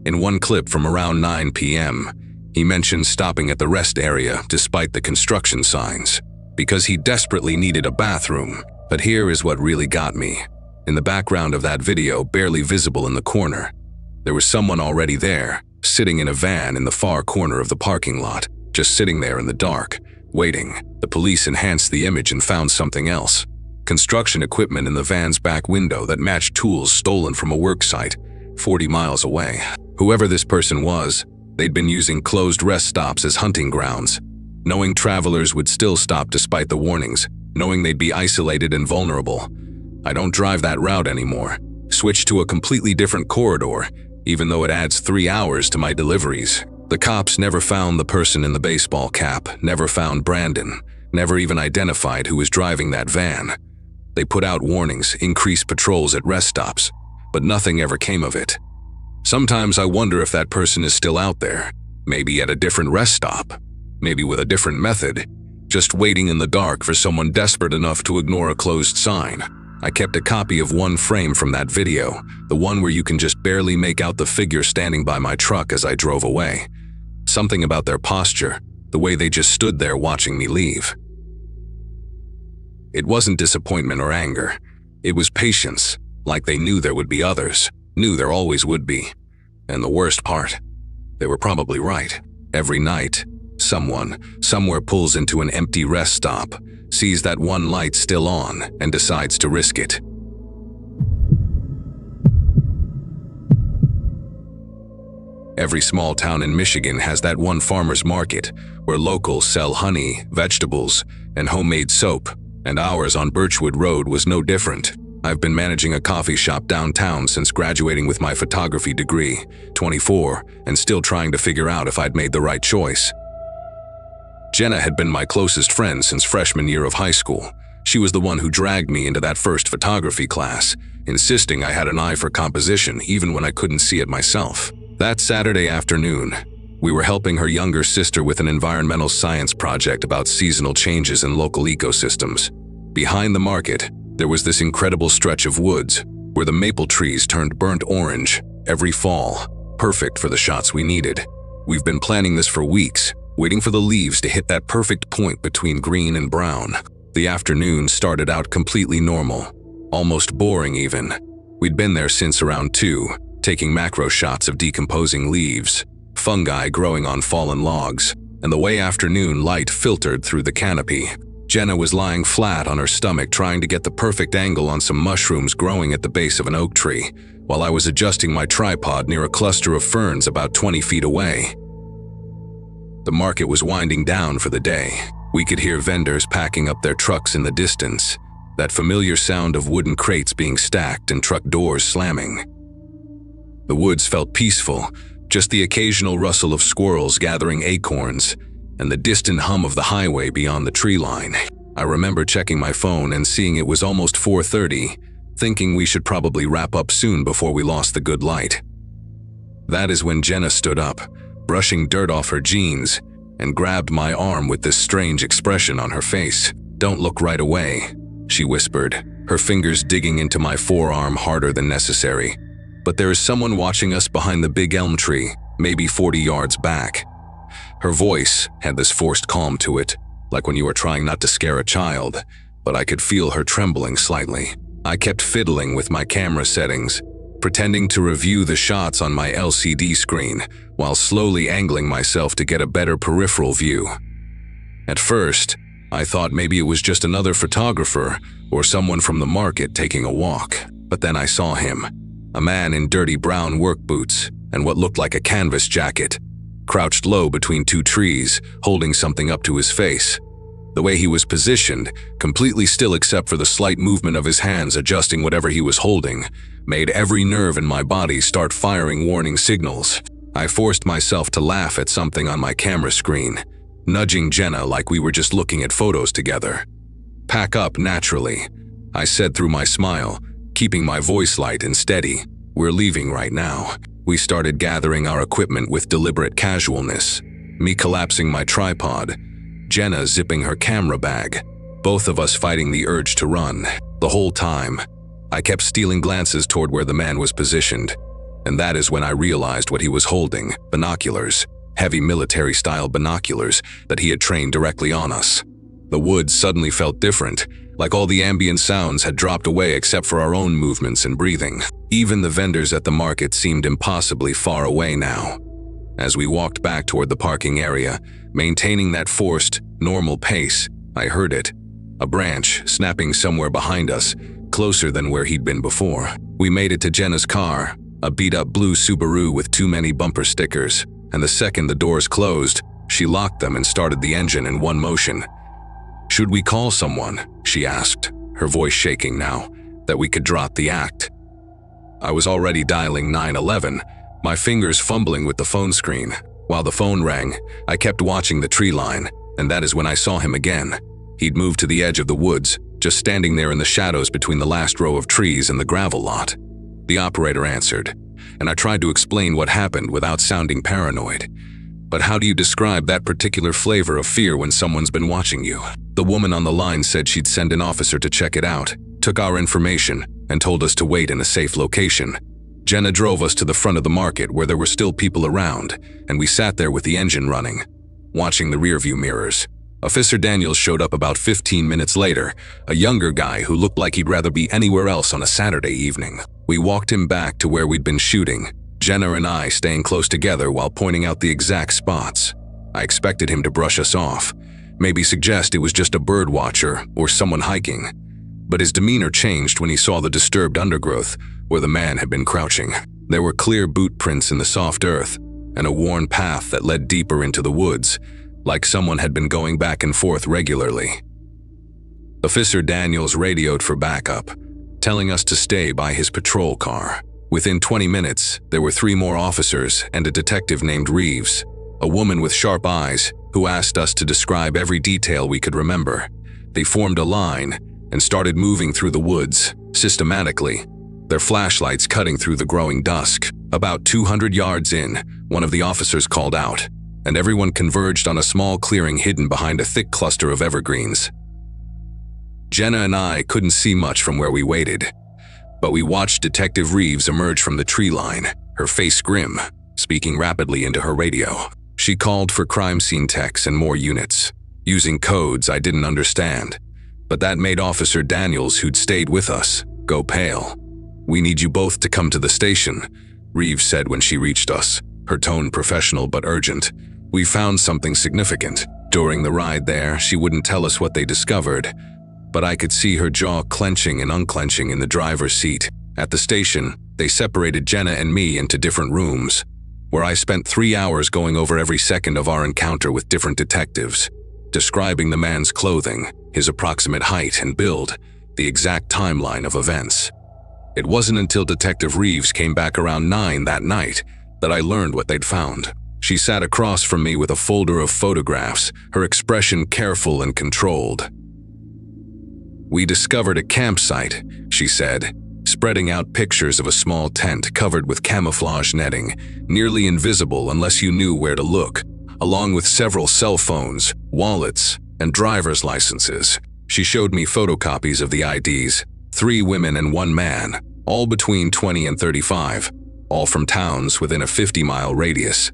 In one clip from around 9 p.m., he mentioned stopping at the rest area despite the construction signs, because he desperately needed a bathroom. But here is what really got me. In the background of that video, barely visible in the corner, there was someone already there, sitting in a van in the far corner of the parking lot, just sitting there in the dark, Waiting, the police enhanced the image and found something else. Construction equipment in the van's back window that matched tools stolen from a work site 40 miles away. Whoever this person was, they'd been using closed rest stops as hunting grounds. Knowing travelers would still stop despite the warnings, knowing they'd be isolated and vulnerable. I don't drive that route anymore. Switch to a completely different corridor, even though it adds 3 hours to my deliveries. The cops never found the person in the baseball cap, never found Brandon, never even identified who was driving that van. They put out warnings, increased patrols at rest stops, but nothing ever came of it. Sometimes I wonder if that person is still out there, maybe at a different rest stop, maybe with a different method, just waiting in the dark for someone desperate enough to ignore a closed sign. I kept a copy of one frame from that video, the one where you can just barely make out the figure standing by my truck as I drove away. Something about their posture, the way they just stood there watching me leave. It wasn't disappointment or anger. It was patience, like they knew there would be others, knew there always would be. And the worst part, they were probably right. Every night, someone, somewhere pulls into an empty rest stop, sees that one light still on, and decides to risk it. Every small town in Michigan has that one farmer's market, where locals sell honey, vegetables, and homemade soap, and ours on Birchwood Road was no different. I've been managing a coffee shop downtown since graduating with my photography degree, 24, and still trying to figure out if I'd made the right choice. Jenna had been my closest friend since freshman year of high school. She was the one who dragged me into that first photography class, insisting I had an eye for composition even when I couldn't see it myself. That Saturday afternoon, we were helping her younger sister with an environmental science project about seasonal changes in local ecosystems. Behind the market, there was this incredible stretch of woods where the maple trees turned burnt orange every fall, perfect for the shots we needed. We've been planning this for weeks, waiting for the leaves to hit that perfect point between green and brown. The afternoon started out completely normal, almost boring even. We'd been there since around 2, taking macro shots of decomposing leaves, fungi growing on fallen logs, and the way afternoon light filtered through the canopy. Jenna was lying flat on her stomach trying to get the perfect angle on some mushrooms growing at the base of an oak tree, while I was adjusting my tripod near a cluster of ferns about 20 feet away. The market was winding down for the day. We could hear vendors packing up their trucks in the distance, that familiar sound of wooden crates being stacked and truck doors slamming. The woods felt peaceful, just the occasional rustle of squirrels gathering acorns, and the distant hum of the highway beyond the tree line. I remember checking my phone and seeing it was almost 4:30, thinking we should probably wrap up soon before we lost the good light. That is when Jenna stood up, brushing dirt off her jeans, and grabbed my arm with this strange expression on her face. "Don't look right away," she whispered, her fingers digging into my forearm harder than necessary. "But there is someone watching us behind the big elm tree, maybe 40 yards back." Her voice had this forced calm to it, like when you are trying not to scare a child, but I could feel her trembling slightly. I kept fiddling with my camera settings, pretending to review the shots on my LCD screen while slowly angling myself to get a better peripheral view. At first, I thought maybe it was just another photographer or someone from the market taking a walk, but then I saw him, a man in dirty brown work boots and what looked like a canvas jacket, crouched low between 2 trees, holding something up to his face. The way he was positioned, completely still except for the slight movement of his hands adjusting whatever he was holding, made every nerve in my body start firing warning signals. I forced myself to laugh at something on my camera screen, nudging Jenna like we were just looking at photos together. "Pack up naturally," I said through my smile, keeping my voice light and steady. "We're leaving right now." We started gathering our equipment with deliberate casualness, me collapsing my tripod, Jenna zipping her camera bag, both of us fighting the urge to run. The whole time, I kept stealing glances toward where the man was positioned, and that is when I realized what he was holding: binoculars, heavy military-style binoculars that he had trained directly on us. The woods suddenly felt different, like all the ambient sounds had dropped away except for our own movements and breathing. Even the vendors at the market seemed impossibly far away now. As we walked back toward the parking area, maintaining that forced, normal pace, I heard it. A branch snapping somewhere behind us, closer than where he'd been before. We made it to Jenna's car, a beat-up blue Subaru with too many bumper stickers, and the second the doors closed, she locked them and started the engine in one motion. "Should we call someone?" she asked, her voice shaking now, "that we could drop the act?" I was already dialing 911, my fingers fumbling with the phone screen. While the phone rang, I kept watching the tree line, and that is when I saw him again. He'd moved to the edge of the woods, just standing there in the shadows between the last row of trees and the gravel lot. The operator answered, and I tried to explain what happened without sounding paranoid. But how do you describe that particular flavor of fear when someone's been watching you? The woman on the line said she'd send an officer to check it out, took our information, and told us to wait in a safe location. Jenna drove us to the front of the market where there were still people around, and we sat there with the engine running, watching the rearview mirrors. Officer Daniels showed up about 15 minutes later, a younger guy who looked like he'd rather be anywhere else on a Saturday evening. We walked him back to where we'd been shooting, Jenna and I staying close together while pointing out the exact spots. I expected him to brush us off, maybe suggest it was just a bird watcher or someone hiking. But his demeanor changed when he saw the disturbed undergrowth where the man had been crouching. There were clear boot prints in the soft earth and a worn path that led deeper into the woods, like someone had been going back and forth regularly. Officer Daniels radioed for backup, telling us to stay by his patrol car. Within 20 minutes, there were 3 more officers and a detective named Reeves, a woman with sharp eyes who asked us to describe every detail we could remember. They formed a line and started moving through the woods, systematically, their flashlights cutting through the growing dusk. About 200 yards in, one of the officers called out, and everyone converged on a small clearing hidden behind a thick cluster of evergreens. Jenna and I couldn't see much from where we waited, but we watched Detective Reeves emerge from the tree line, her face grim, speaking rapidly into her radio. She called for crime scene techs and more units, using codes I didn't understand, but that made Officer Daniels, who'd stayed with us, go pale. "We need you both to come to the station," Reeves said when she reached us, her tone professional but urgent. "We found something significant." During the ride there, she wouldn't tell us what they discovered, but I could see her jaw clenching and unclenching in the driver's seat. At the station, they separated Jenna and me into different rooms, where I spent 3 hours going over every second of our encounter with different detectives, describing the man's clothing, his approximate height and build, the exact timeline of events. It wasn't until Detective Reeves came back around 9 that night that I learned what they'd found. She sat across from me with a folder of photographs, her expression careful and controlled. "We discovered a campsite," she said, spreading out pictures of a small tent covered with camouflage netting, nearly invisible unless you knew where to look, along with several cell phones, wallets, and driver's licenses. She showed me photocopies of the IDs, 3 women and 1 man, all between 20 and 35, all from towns within a 50-mile radius.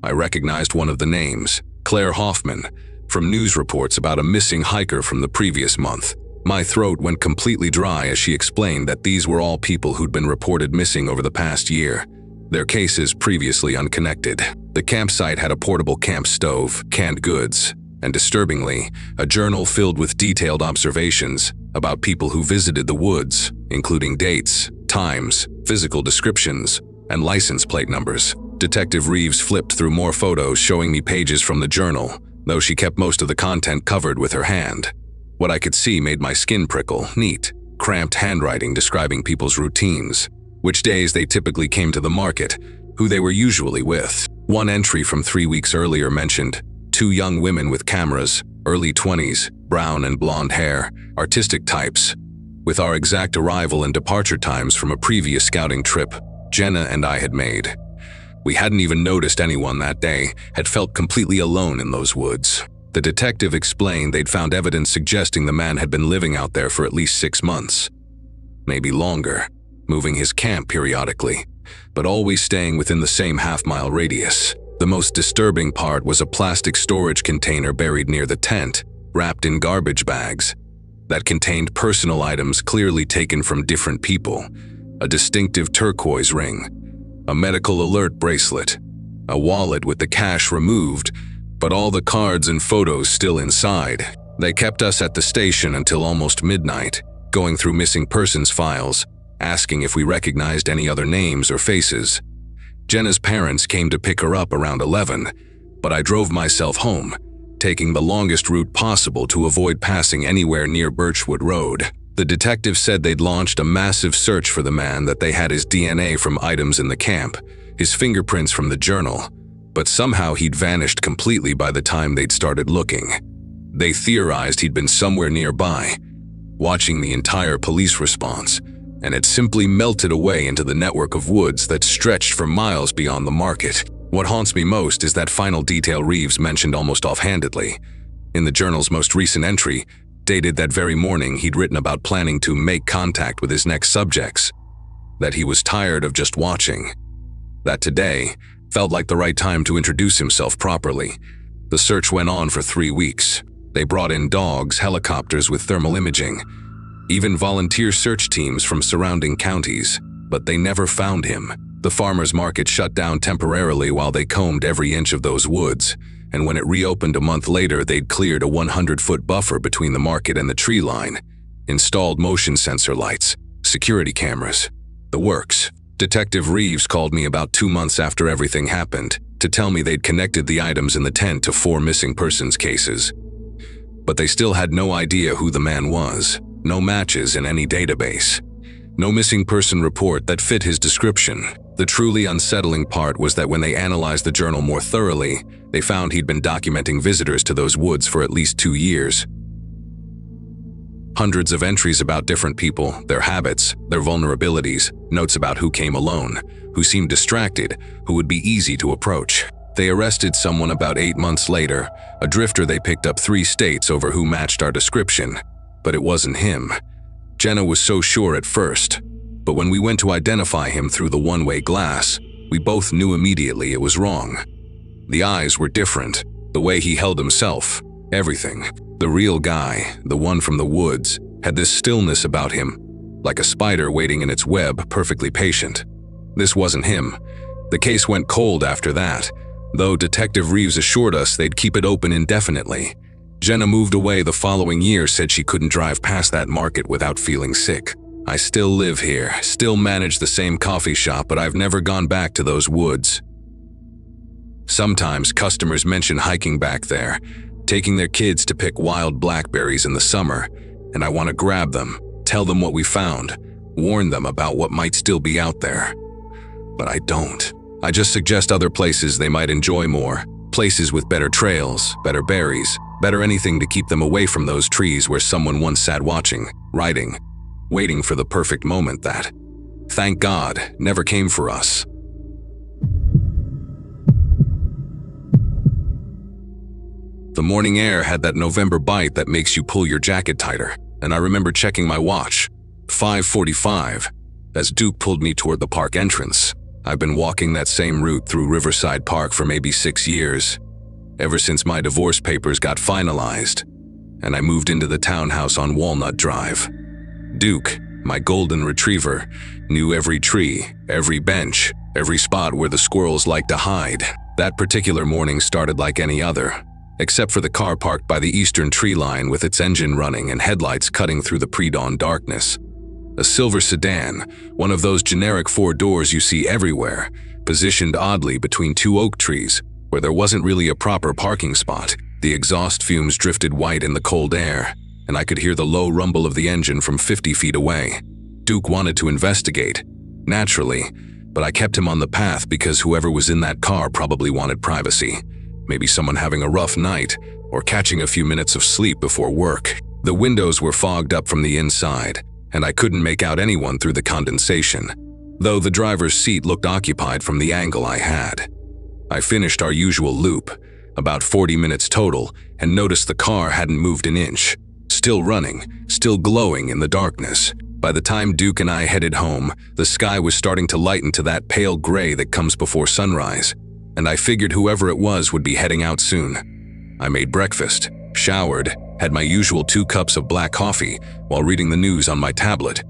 I recognized one of the names, Claire Hoffman, from news reports about a missing hiker from the previous month. My throat went completely dry as she explained that these were all people who'd been reported missing over the past year, their cases previously unconnected. The campsite had a portable camp stove, canned goods, and disturbingly, a journal filled with detailed observations about people who visited the woods, including dates, times, physical descriptions, and license plate numbers. Detective Reeves flipped through more photos showing me pages from the journal, though she kept most of the content covered with her hand. What I could see made my skin prickle. Neat, cramped handwriting describing people's routines, which days they typically came to the market, who they were usually with. One entry from 3 weeks earlier mentioned 2 young women with cameras, early 20s, brown and blonde hair, artistic types. With our exact arrival and departure times from a previous scouting trip Jenna and I had made, we hadn't even noticed anyone that day, had felt completely alone in those woods. The detective explained they'd found evidence suggesting the man had been living out there for at least 6 months, maybe longer, moving his camp periodically, but always staying within the same half-mile radius. The most disturbing part was a plastic storage container buried near the tent, wrapped in garbage bags, that contained personal items clearly taken from different people, a distinctive turquoise ring, a medical alert bracelet, a wallet with the cash removed, but all the cards and photos still inside. They kept us at the station until almost midnight, going through missing persons files, asking if we recognized any other names or faces. Jenna's parents came to pick her up around 11, but I drove myself home, taking the longest route possible to avoid passing anywhere near Birchwood Road. The detective said they'd launched a massive search for the man, that they had his DNA from items in the camp, his fingerprints from the journal, but somehow he'd vanished completely by the time they'd started looking. They theorized he'd been somewhere nearby, watching the entire police response, and had simply melted away into the network of woods that stretched for miles beyond the market. What haunts me most is that final detail Reeves mentioned almost offhandedly. In the journal's most recent entry, dated that very morning, he'd written about planning to make contact with his next subjects, that he was tired of just watching, that today felt like the right time to introduce himself properly. The search went on for 3 weeks. They brought in dogs, helicopters with thermal imaging, even volunteer search teams from surrounding counties, but they never found him. The farmers' market shut down temporarily while they combed every inch of those woods, and when it reopened a month later, they'd cleared a 100-foot buffer between the market and the tree line, installed motion sensor lights, security cameras, the works. Detective Reeves called me about 2 months after everything happened to tell me they'd connected the items in the tent to 4 missing persons cases. But they still had no idea who the man was, no matches in any database, no missing person report that fit his description. The truly unsettling part was that when they analyzed the journal more thoroughly, they found he'd been documenting visitors to those woods for at least 2 years. Hundreds of entries about different people, their habits, their vulnerabilities, notes about who came alone, who seemed distracted, who would be easy to approach. They arrested someone about 8 months later, a drifter they picked up 3 states over who matched our description. But it wasn't him. Jenna was so sure at first, but when we went to identify him through the one-way glass, we both knew immediately it was wrong. The eyes were different, the way he held himself, everything. The real guy, the one from the woods, had this stillness about him, like a spider waiting in its web, perfectly patient. This wasn't him. The case went cold after that, though Detective Reeves assured us they'd keep it open indefinitely. Jenna moved away the following year, said she couldn't drive past that market without feeling sick. I still live here, still manage the same coffee shop, but I've never gone back to those woods. Sometimes customers mention hiking back there, taking their kids to pick wild blackberries in the summer, and I want to grab them, tell them what we found, warn them about what might still be out there. But I don't. I just suggest other places they might enjoy more, places with better trails, better berries, better anything to keep them away from those trees where someone once sat watching, writing, waiting for the perfect moment that, thank God, never came for us. The morning air had that November bite that makes you pull your jacket tighter, and I remember checking my watch, 5:45, as Duke pulled me toward the park entrance. I've been walking that same route through Riverside Park for maybe 6 years, ever since my divorce papers got finalized, and I moved into the townhouse on Walnut Drive. Duke, my golden retriever, knew every tree, every bench, every spot where the squirrels like to hide. That particular morning started like any other, except for the car parked by the eastern tree line with its engine running and headlights cutting through the pre-dawn darkness. A silver sedan, one of those generic 4 doors you see everywhere, positioned oddly between 2 oak trees where there wasn't really a proper parking spot. The exhaust fumes drifted white in the cold air, and I could hear the low rumble of the engine from 50 feet away. Duke wanted to investigate, naturally, but I kept him on the path because whoever was in that car probably wanted privacy. Maybe someone having a rough night, or catching a few minutes of sleep before work. The windows were fogged up from the inside, and I couldn't make out anyone through the condensation, though the driver's seat looked occupied from the angle I had. I finished our usual loop, about 40 minutes total, and noticed the car hadn't moved an inch. Still running, still glowing in the darkness. By the time Duke and I headed home, the sky was starting to lighten to that pale gray that comes before sunrise, and I figured whoever it was would be heading out soon. I made breakfast, showered, had my usual 2 cups of black coffee while reading the news on my tablet,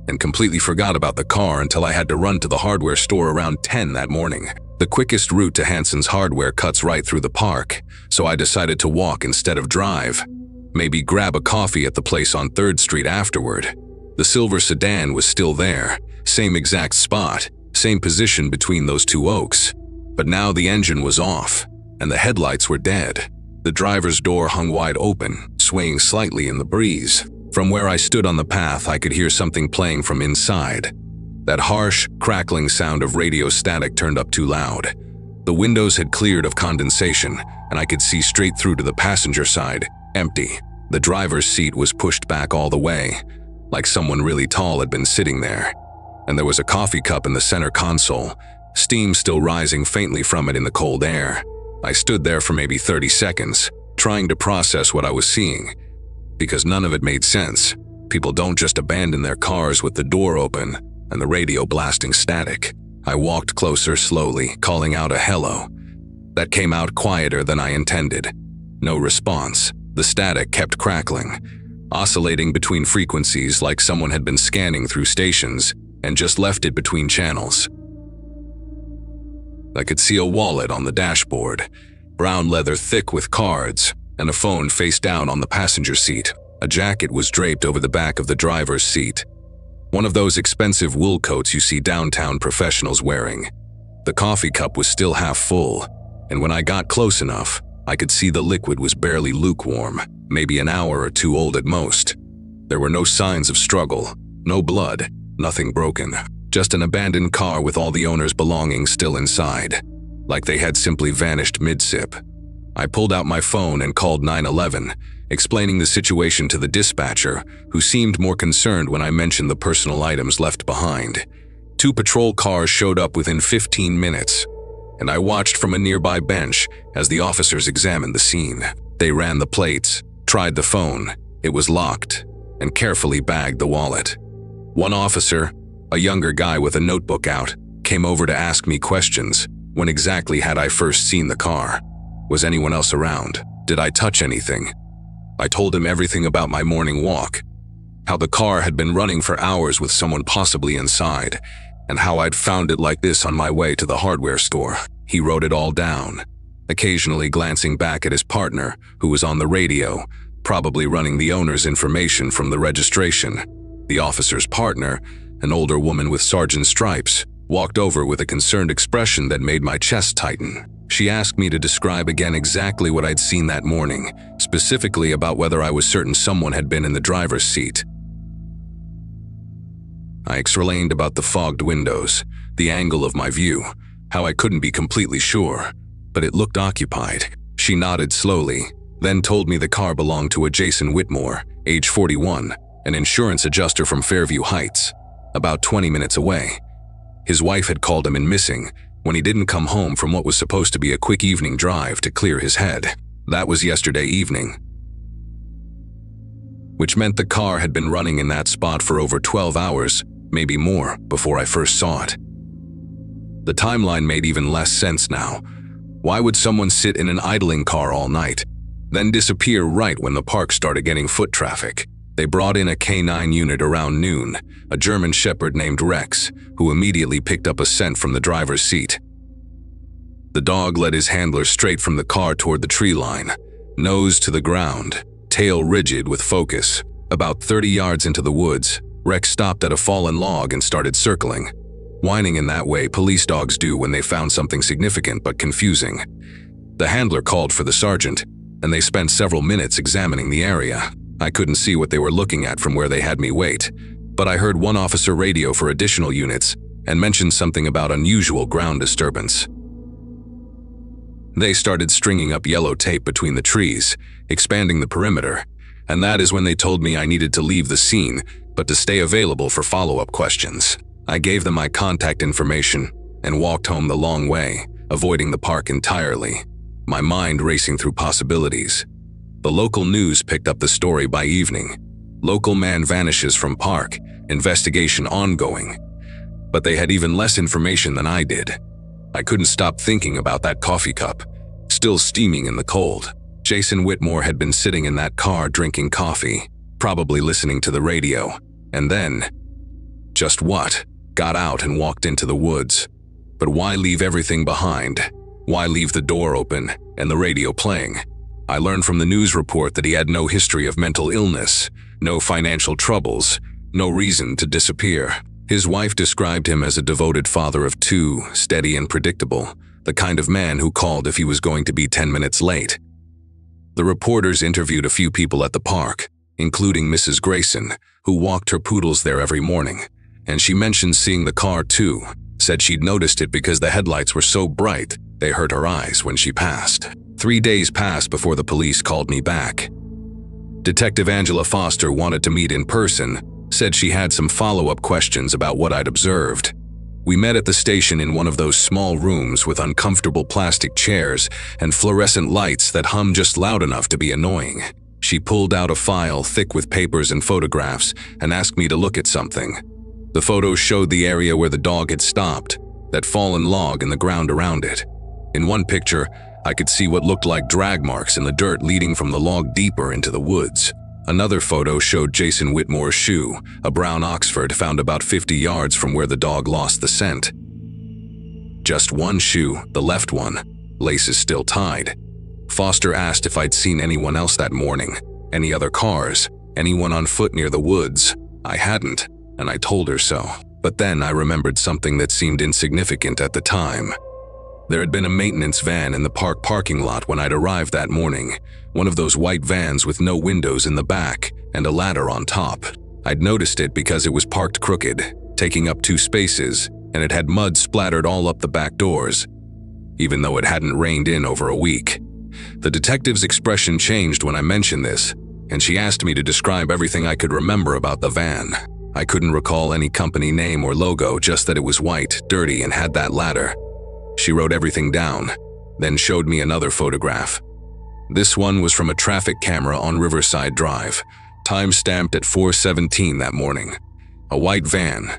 and completely forgot about the car until I had to run to the hardware store around 10 that morning. The quickest route to Hanson's Hardware cuts right through the park, so I decided to walk instead of drive. Maybe grab a coffee at the place on 3rd Street afterward. The silver sedan was still there, same exact spot, same position between those two oaks. But now the engine was off, and the headlights were dead. The driver's door hung wide open, swaying slightly in the breeze. From where I stood on the path, I could hear something playing from inside. That harsh, crackling sound of radio static turned up too loud. The windows had cleared of condensation, and I could see straight through to the passenger side, empty. The driver's seat was pushed back all the way, like someone really tall had been sitting there. And there was a coffee cup in the center console, steam still rising faintly from it in the cold air. I stood there for maybe 30 seconds, trying to process what I was seeing, because none of it made sense. People don't just abandon their cars with the door open and the radio blasting static. I walked closer slowly, calling out a hello. That came out quieter than I intended. No response. The static kept crackling, oscillating between frequencies like someone had been scanning through stations and just left it between channels. I could see a wallet on the dashboard, brown leather thick with cards, and a phone face down on the passenger seat. A jacket was draped over the back of the driver's seat. One of those expensive wool coats you see downtown professionals wearing. The coffee cup was still half full, and when I got close enough, I could see the liquid was barely lukewarm, maybe an hour or two old at most. There were no signs of struggle, no blood, nothing broken. Just an abandoned car with all the owner's belongings still inside, like they had simply vanished mid-sip. I pulled out my phone and called 911, explaining the situation to the dispatcher, who seemed more concerned when I mentioned the personal items left behind. 2 patrol cars showed up within 15 minutes, and I watched from a nearby bench as the officers examined the scene. They ran the plates, tried the phone, it was locked, and carefully bagged the wallet. One officer, a younger guy with a notebook out, came over to ask me questions. When exactly had I first seen the car? Was anyone else around? Did I touch anything? I told him everything about my morning walk, how the car had been running for hours with someone possibly inside, and how I'd found it like this on my way to the hardware store. He wrote it all down, occasionally glancing back at his partner, who was on the radio, probably running the owner's information from the registration. The officer's partner, an older woman with sergeant stripes, walked over with a concerned expression that made my chest tighten. She asked me to describe again exactly what I'd seen that morning, specifically about whether I was certain someone had been in the driver's seat. I explained about the fogged windows, the angle of my view, how I couldn't be completely sure, but it looked occupied. She nodded slowly, then told me the car belonged to a Jason Whitmore, age 41, an insurance adjuster from Fairview Heights, about 20 minutes away. His wife had called him in missing when he didn't come home from what was supposed to be a quick evening drive to clear his head. That was yesterday evening, which meant the car had been running in that spot for over 12 hours, maybe more, before I first saw it. The timeline made even less sense now. Why would someone sit in an idling car all night, then disappear right when the park started getting foot traffic? They brought in a K9 unit around noon, a German shepherd named Rex, who immediately picked up a scent from the driver's seat. The dog led his handler straight from the car toward the tree line, nose to the ground, tail rigid with focus. About 30 yards into the woods, Rex stopped at a fallen log and started circling, whining in that way police dogs do when they found something significant but confusing. The handler called for the sergeant, and they spent several minutes examining the area. I couldn't see what they were looking at from where they had me wait, but I heard one officer radio for additional units and mentioned something about unusual ground disturbance. They started stringing up yellow tape between the trees, expanding the perimeter, and that is when they told me I needed to leave the scene, but to stay available for follow-up questions. I gave them my contact information and walked home the long way, avoiding the park entirely, my mind racing through possibilities. The local news picked up the story by evening. Local man vanishes from park, investigation ongoing. But they had even less information than I did. I couldn't stop thinking about that coffee cup, still steaming in the cold. Jason Whitmore had been sitting in that car drinking coffee, probably listening to the radio, and then, just what, got out and walked into the woods. But why leave everything behind? Why leave the door open and the radio playing? I learned from the news report that he had no history of mental illness, no financial troubles, no reason to disappear. His wife described him as a devoted father of two, steady and predictable, the kind of man who called if he was going to be 10 minutes late. The reporters interviewed a few people at the park, including Mrs. Grayson, who walked her poodles there every morning, and she mentioned seeing the car too, said she'd noticed it because the headlights were so bright they hurt her eyes when she passed. 3 days passed before the police called me back. Detective Angela Foster wanted to meet in person, said she had some follow-up questions about what I'd observed. We met at the station in one of those small rooms with uncomfortable plastic chairs and fluorescent lights that hum just loud enough to be annoying. She pulled out a file thick with papers and photographs and asked me to look at something. The photos showed the area where the dog had stopped, that fallen log and the ground around it. In one picture, I could see what looked like drag marks in the dirt leading from the log deeper into the woods. Another photo showed Jason Whitmore's shoe, a brown Oxford found about 50 yards from where the dog lost the scent. Just one shoe, the left one, laces still tied. Foster asked if I'd seen anyone else that morning, any other cars, anyone on foot near the woods. I hadn't, and I told her so. But then I remembered something that seemed insignificant at the time. There had been a maintenance van in the park parking lot when I'd arrived that morning, one of those white vans with no windows in the back and a ladder on top. I'd noticed it because it was parked crooked, taking up 2 spaces, and it had mud splattered all up the back doors, even though it hadn't rained in over a week. The detective's expression changed when I mentioned this, and she asked me to describe everything I could remember about the van. I couldn't recall any company name or logo, just that it was white, dirty, and had that ladder. She wrote everything down, then showed me another photograph. This one was from a traffic camera on Riverside Drive, time-stamped at 4:17 that morning. A white van,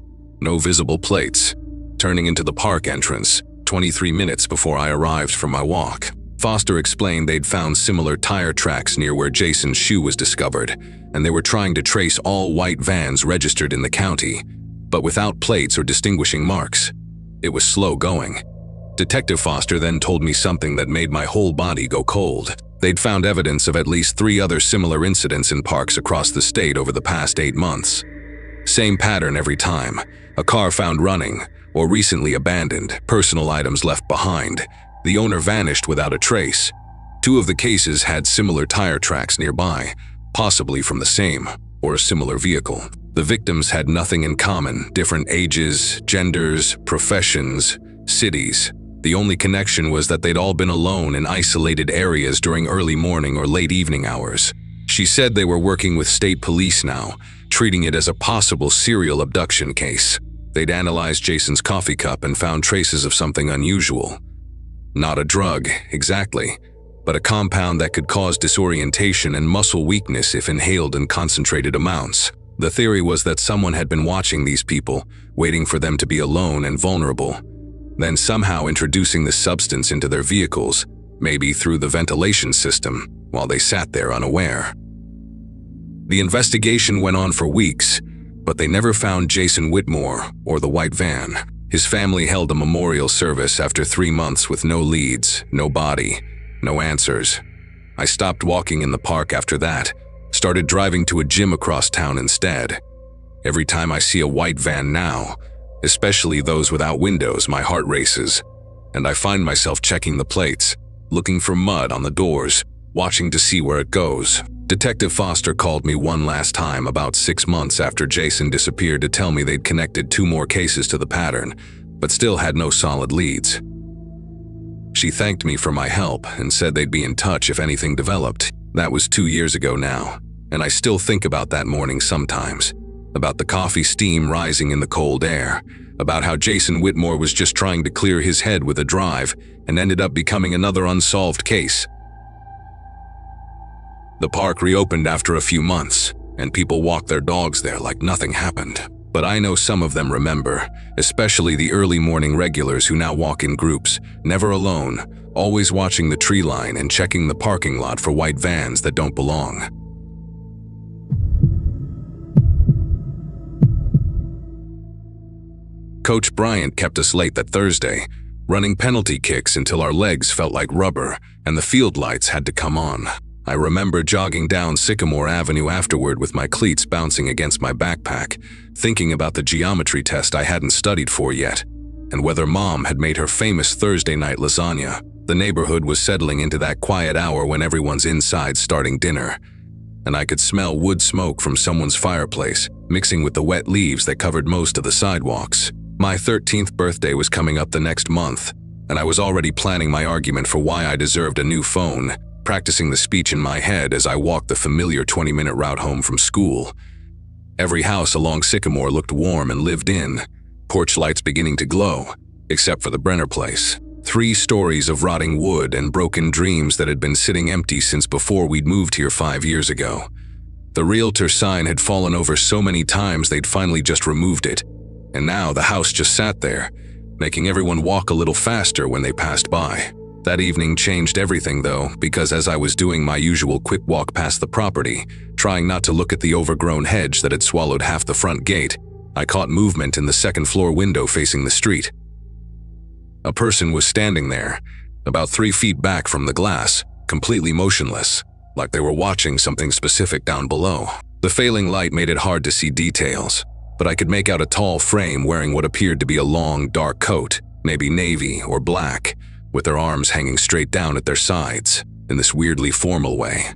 no visible plates, turning into the park entrance, 23 minutes before I arrived from my walk. Foster explained they'd found similar tire tracks near where Jason's shoe was discovered, and they were trying to trace all white vans registered in the county, but without plates or distinguishing marks. It was slow going. Detective Foster then told me something that made my whole body go cold. They'd found evidence of at least 3 other similar incidents in parks across the state over the past 8 months. Same pattern every time: a car found running, or recently abandoned, personal items left behind. The owner vanished without a trace. 2 of the cases had similar tire tracks nearby, possibly from the same or a similar vehicle. The victims had nothing in common: different ages, genders, professions, cities. The only connection was that they'd all been alone in isolated areas during early morning or late evening hours. She said they were working with state police now, treating it as a possible serial abduction case. They'd analyzed Jason's coffee cup and found traces of something unusual. Not a drug, exactly, but a compound that could cause disorientation and muscle weakness if inhaled in concentrated amounts. The theory was that someone had been watching these people, waiting for them to be alone and vulnerable, then somehow introducing the substance into their vehicles, maybe through the ventilation system, while they sat there unaware. The investigation went on for weeks, but they never found Jason Whitmore or the white van. His family held a memorial service after 3 months with no leads, no body, no answers. I stopped walking in the park after that, started driving to a gym across town instead. Every time I see a white van now, especially those without windows, my heart races, and I find myself checking the plates, looking for mud on the doors, watching to see where it goes. Detective Foster called me one last time about 6 months after Jason disappeared to tell me they'd connected 2 more cases to the pattern, but still had no solid leads. She thanked me for my help and said they'd be in touch if anything developed. That was 2 years ago now, and I still think about that morning sometimes. About the coffee steam rising in the cold air, about how Jason Whitmore was just trying to clear his head with a drive and ended up becoming another unsolved case. The park reopened after a few months, and people walked their dogs there like nothing happened. But I know some of them remember, especially the early morning regulars who now walk in groups, never alone, always watching the tree line and checking the parking lot for white vans that don't belong. Coach Bryant kept us late that Thursday, running penalty kicks until our legs felt like rubber and the field lights had to come on. I remember jogging down Sycamore Avenue afterward with my cleats bouncing against my backpack, thinking about the geometry test I hadn't studied for yet, and whether Mom had made her famous Thursday night lasagna. The neighborhood was settling into that quiet hour when everyone's inside starting dinner, and I could smell wood smoke from someone's fireplace, mixing with the wet leaves that covered most of the sidewalks. My 13th birthday was coming up the next month, and I was already planning my argument for why I deserved a new phone, practicing the speech in my head as I walked the familiar 20-minute route home from school. Every house along Sycamore looked warm and lived in, porch lights beginning to glow, except for the Brenner place. 3 stories of rotting wood and broken dreams that had been sitting empty since before we'd moved here 5 years ago. The realtor sign had fallen over so many times they'd finally just removed it, and now the house just sat there, making everyone walk a little faster when they passed by. That evening changed everything though, because as I was doing my usual quick walk past the property, trying not to look at the overgrown hedge that had swallowed half the front gate, I caught movement in the second-floor window facing the street. A person was standing there, about 3 feet back from the glass, completely motionless, like they were watching something specific down below. The failing light made it hard to see details, but I could make out a tall frame wearing what appeared to be a long, dark coat, maybe navy or black, with their arms hanging straight down at their sides, in this weirdly formal way.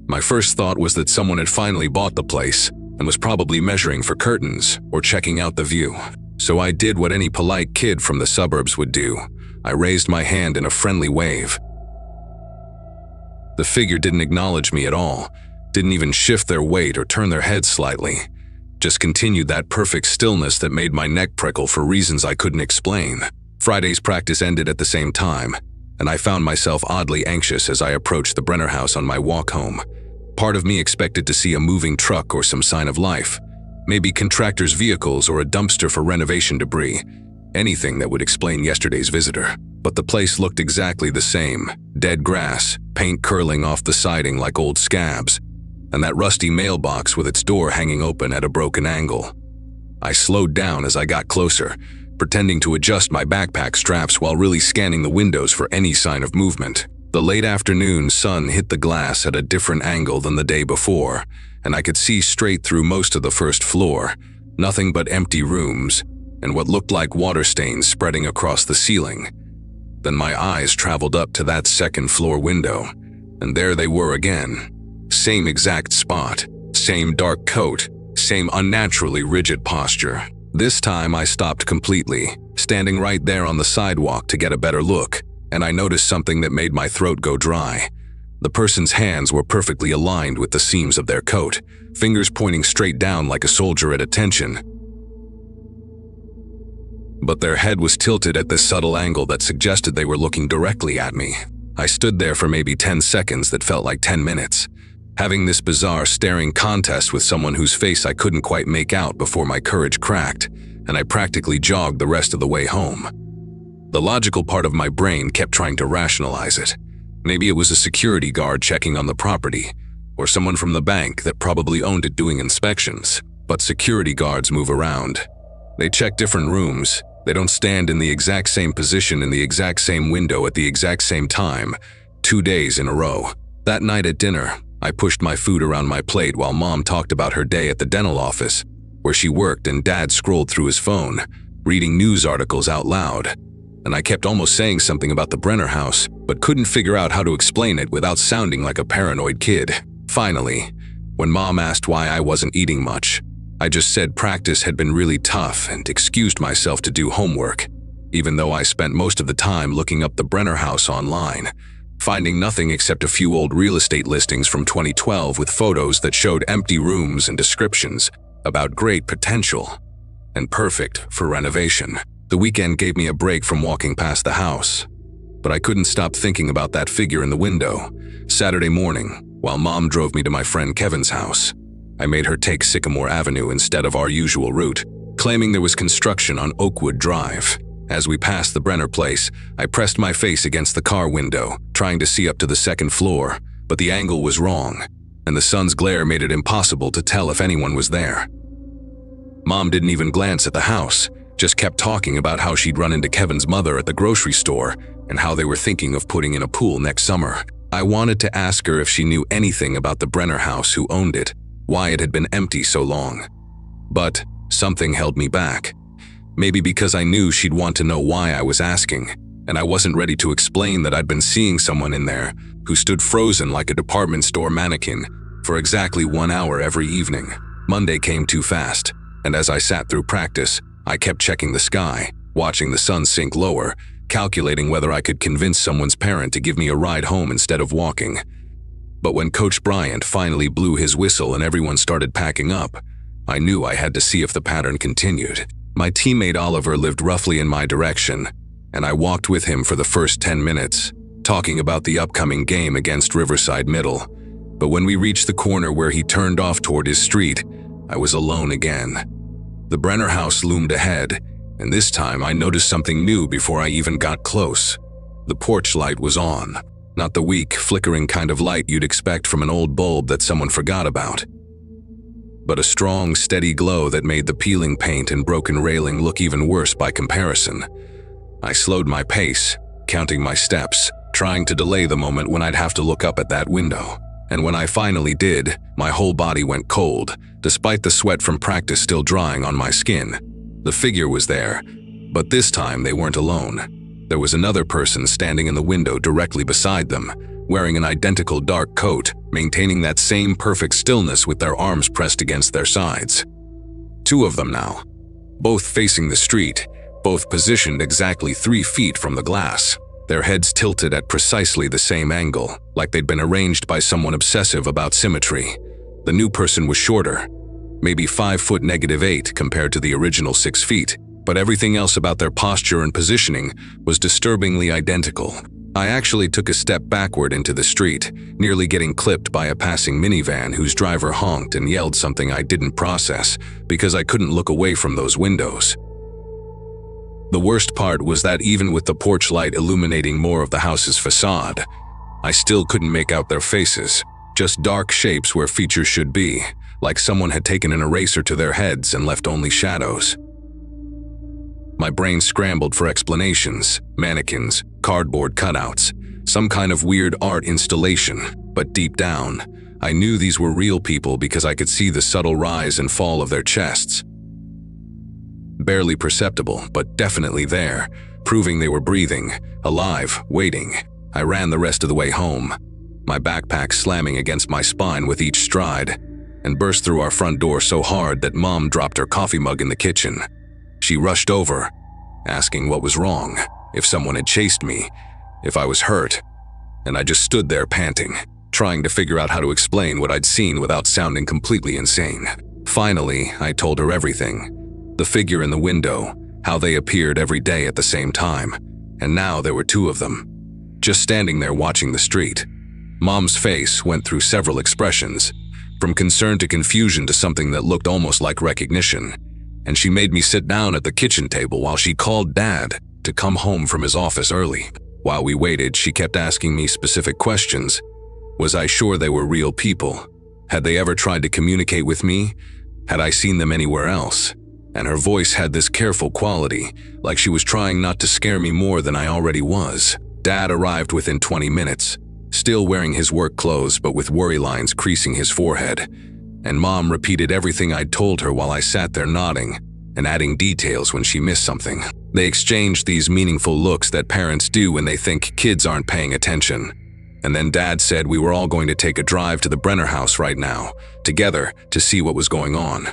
My first thought was that someone had finally bought the place and was probably measuring for curtains or checking out the view. So I did what any polite kid from the suburbs would do. I raised my hand in a friendly wave. The figure didn't acknowledge me at all, didn't even shift their weight or turn their head slightly. Just continued that perfect stillness that made my neck prickle for reasons I couldn't explain. Friday's practice ended at the same time, and I found myself oddly anxious as I approached the Brenner house on my walk home. Part of me expected to see a moving truck or some sign of life, maybe contractors' vehicles or a dumpster for renovation debris, anything that would explain yesterday's visitor. But the place looked exactly the same: dead grass, paint curling off the siding like old scabs, and that rusty mailbox with its door hanging open at a broken angle. I slowed down as I got closer, pretending to adjust my backpack straps while really scanning the windows for any sign of movement. The late afternoon sun hit the glass at a different angle than the day before, and I could see straight through most of the first floor, nothing but empty rooms, and what looked like water stains spreading across the ceiling. Then my eyes traveled up to that second-floor window, and there they were again. Same exact spot, same dark coat, same unnaturally rigid posture. This time I stopped completely, standing right there on the sidewalk to get a better look, and I noticed something that made my throat go dry. The person's hands were perfectly aligned with the seams of their coat, fingers pointing straight down like a soldier at attention. But their head was tilted at this subtle angle that suggested they were looking directly at me. I stood there for maybe 10 seconds that felt like 10 minutes, having this bizarre staring contest with someone whose face I couldn't quite make out before my courage cracked, and I practically jogged the rest of the way home. The logical part of my brain kept trying to rationalize it. Maybe it was a security guard checking on the property, or someone from the bank that probably owned it doing inspections. But security guards move around. They check different rooms. They don't stand in the exact same position in the exact same window at the exact same time, 2 days in a row. That night at dinner, I pushed my food around my plate while Mom talked about her day at the dental office, where she worked, and Dad scrolled through his phone, reading news articles out loud. And I kept almost saying something about the Brenner house, but couldn't figure out how to explain it without sounding like a paranoid kid. Finally, when Mom asked why I wasn't eating much, I just said practice had been really tough and excused myself to do homework, even though I spent most of the time looking up the Brenner house online, finding nothing except a few old real estate listings from 2012 with photos that showed empty rooms and descriptions about great potential and perfect for renovation. The weekend gave me a break from walking past the house, but I couldn't stop thinking about that figure in the window. Saturday morning, while Mom drove me to my friend Kevin's house, I made her take Sycamore Avenue instead of our usual route, claiming there was construction on Oakwood Drive. As we passed the Brenner place, I pressed my face against the car window, trying to see up to the second floor, but the angle was wrong, and the sun's glare made it impossible to tell if anyone was there. Mom didn't even glance at the house, just kept talking about how she'd run into Kevin's mother at the grocery store and how they were thinking of putting in a pool next summer. I wanted to ask her if she knew anything about the Brenner house, who owned it, why it had been empty so long. But something held me back. Maybe because I knew she'd want to know why I was asking, and I wasn't ready to explain that I'd been seeing someone in there who stood frozen like a department store mannequin for exactly 1 hour every evening. Monday came too fast, and as I sat through practice, I kept checking the sky, watching the sun sink lower, calculating whether I could convince someone's parent to give me a ride home instead of walking. But when Coach Bryant finally blew his whistle and everyone started packing up, I knew I had to see if the pattern continued. My teammate Oliver lived roughly in my direction, and I walked with him for the first 10 minutes, talking about the upcoming game against Riverside Middle. But when we reached the corner where he turned off toward his street, I was alone again. The Brenner house loomed ahead, and this time I noticed something new before I even got close. The porch light was on, not the weak, flickering kind of light you'd expect from an old bulb that someone forgot about, but a strong, steady glow that made the peeling paint and broken railing look even worse by comparison. I slowed my pace, counting my steps, trying to delay the moment when I'd have to look up at that window. And when I finally did, my whole body went cold, despite the sweat from practice still drying on my skin. The figure was there, but this time they weren't alone. There was another person standing in the window directly beside them, wearing an identical dark coat, maintaining that same perfect stillness with their arms pressed against their sides. 2 of them now, both facing the street, both positioned exactly 3 feet from the glass, their heads tilted at precisely the same angle, like they'd been arranged by someone obsessive about symmetry. The new person was shorter, maybe 5'8" compared to the original 6 feet, but everything else about their posture and positioning was disturbingly identical. I actually took a step backward into the street, nearly getting clipped by a passing minivan whose driver honked and yelled something I didn't process because I couldn't look away from those windows. The worst part was that even with the porch light illuminating more of the house's facade, I still couldn't make out their faces, just dark shapes where features should be, like someone had taken an eraser to their heads and left only shadows. My brain scrambled for explanations, mannequins, cardboard cutouts, some kind of weird art installation, but deep down, I knew these were real people because I could see the subtle rise and fall of their chests. Barely perceptible, but definitely there, proving they were breathing, alive, waiting. I ran the rest of the way home, my backpack slamming against my spine with each stride, and burst through our front door so hard that Mom dropped her coffee mug in the kitchen. She rushed over, asking what was wrong, if someone had chased me, if I was hurt, and I just stood there panting, trying to figure out how to explain what I'd seen without sounding completely insane. Finally, I told her everything. The figure in the window, how they appeared every day at the same time, and now there were 2 of them, just standing there watching the street. Mom's face went through several expressions, from concern to confusion to something that looked almost like recognition, and she made me sit down at the kitchen table while she called Dad to come home from his office early. While we waited, she kept asking me specific questions. Was I sure they were real people? Had they ever tried to communicate with me? Had I seen them anywhere else? And her voice had this careful quality, like she was trying not to scare me more than I already was. Dad arrived within 20 minutes, still wearing his work clothes but with worry lines creasing his forehead. And Mom repeated everything I'd told her while I sat there nodding and adding details when she missed something. They exchanged these meaningful looks that parents do when they think kids aren't paying attention. And then Dad said we were all going to take a drive to the Brenner house right now, together, to see what was going on.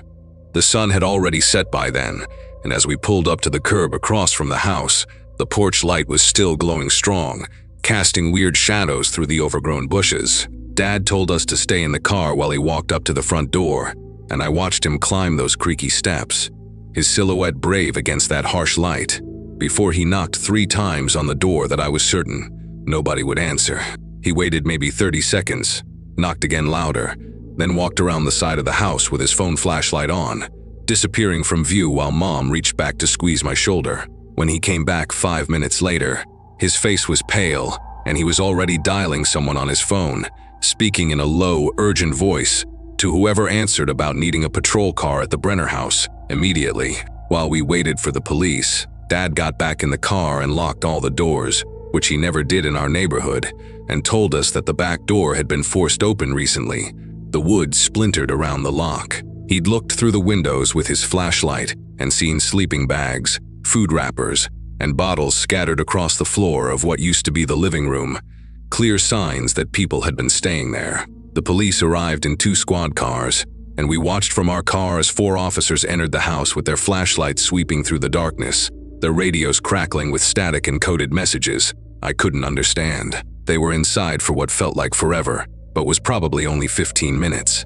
The sun had already set by then, and as we pulled up to the curb across from the house, the porch light was still glowing strong, casting weird shadows through the overgrown bushes. Dad told us to stay in the car while he walked up to the front door, and I watched him climb those creaky steps, his silhouette brave against that harsh light, before he knocked 3 times on the door that I was certain nobody would answer. He waited maybe 30 seconds, knocked again louder, then walked around the side of the house with his phone flashlight on, disappearing from view while Mom reached back to squeeze my shoulder. When he came back 5 minutes later, his face was pale, and he was already dialing someone on his phone, speaking in a low, urgent voice to whoever answered about needing a patrol car at the Brenner house immediately. While we waited for the police, Dad got back in the car and locked all the doors, which he never did in our neighborhood, and told us that the back door had been forced open recently. The wood splintered around the lock. He'd looked through the windows with his flashlight and seen sleeping bags, food wrappers, and bottles scattered across the floor of what used to be the living room, clear signs that people had been staying there. The police arrived in 2 squad cars, and we watched from our car as 4 officers entered the house with their flashlights sweeping through the darkness, their radios crackling with static and coded messages I couldn't understand. They were inside for what felt like forever, but was probably only 15 minutes.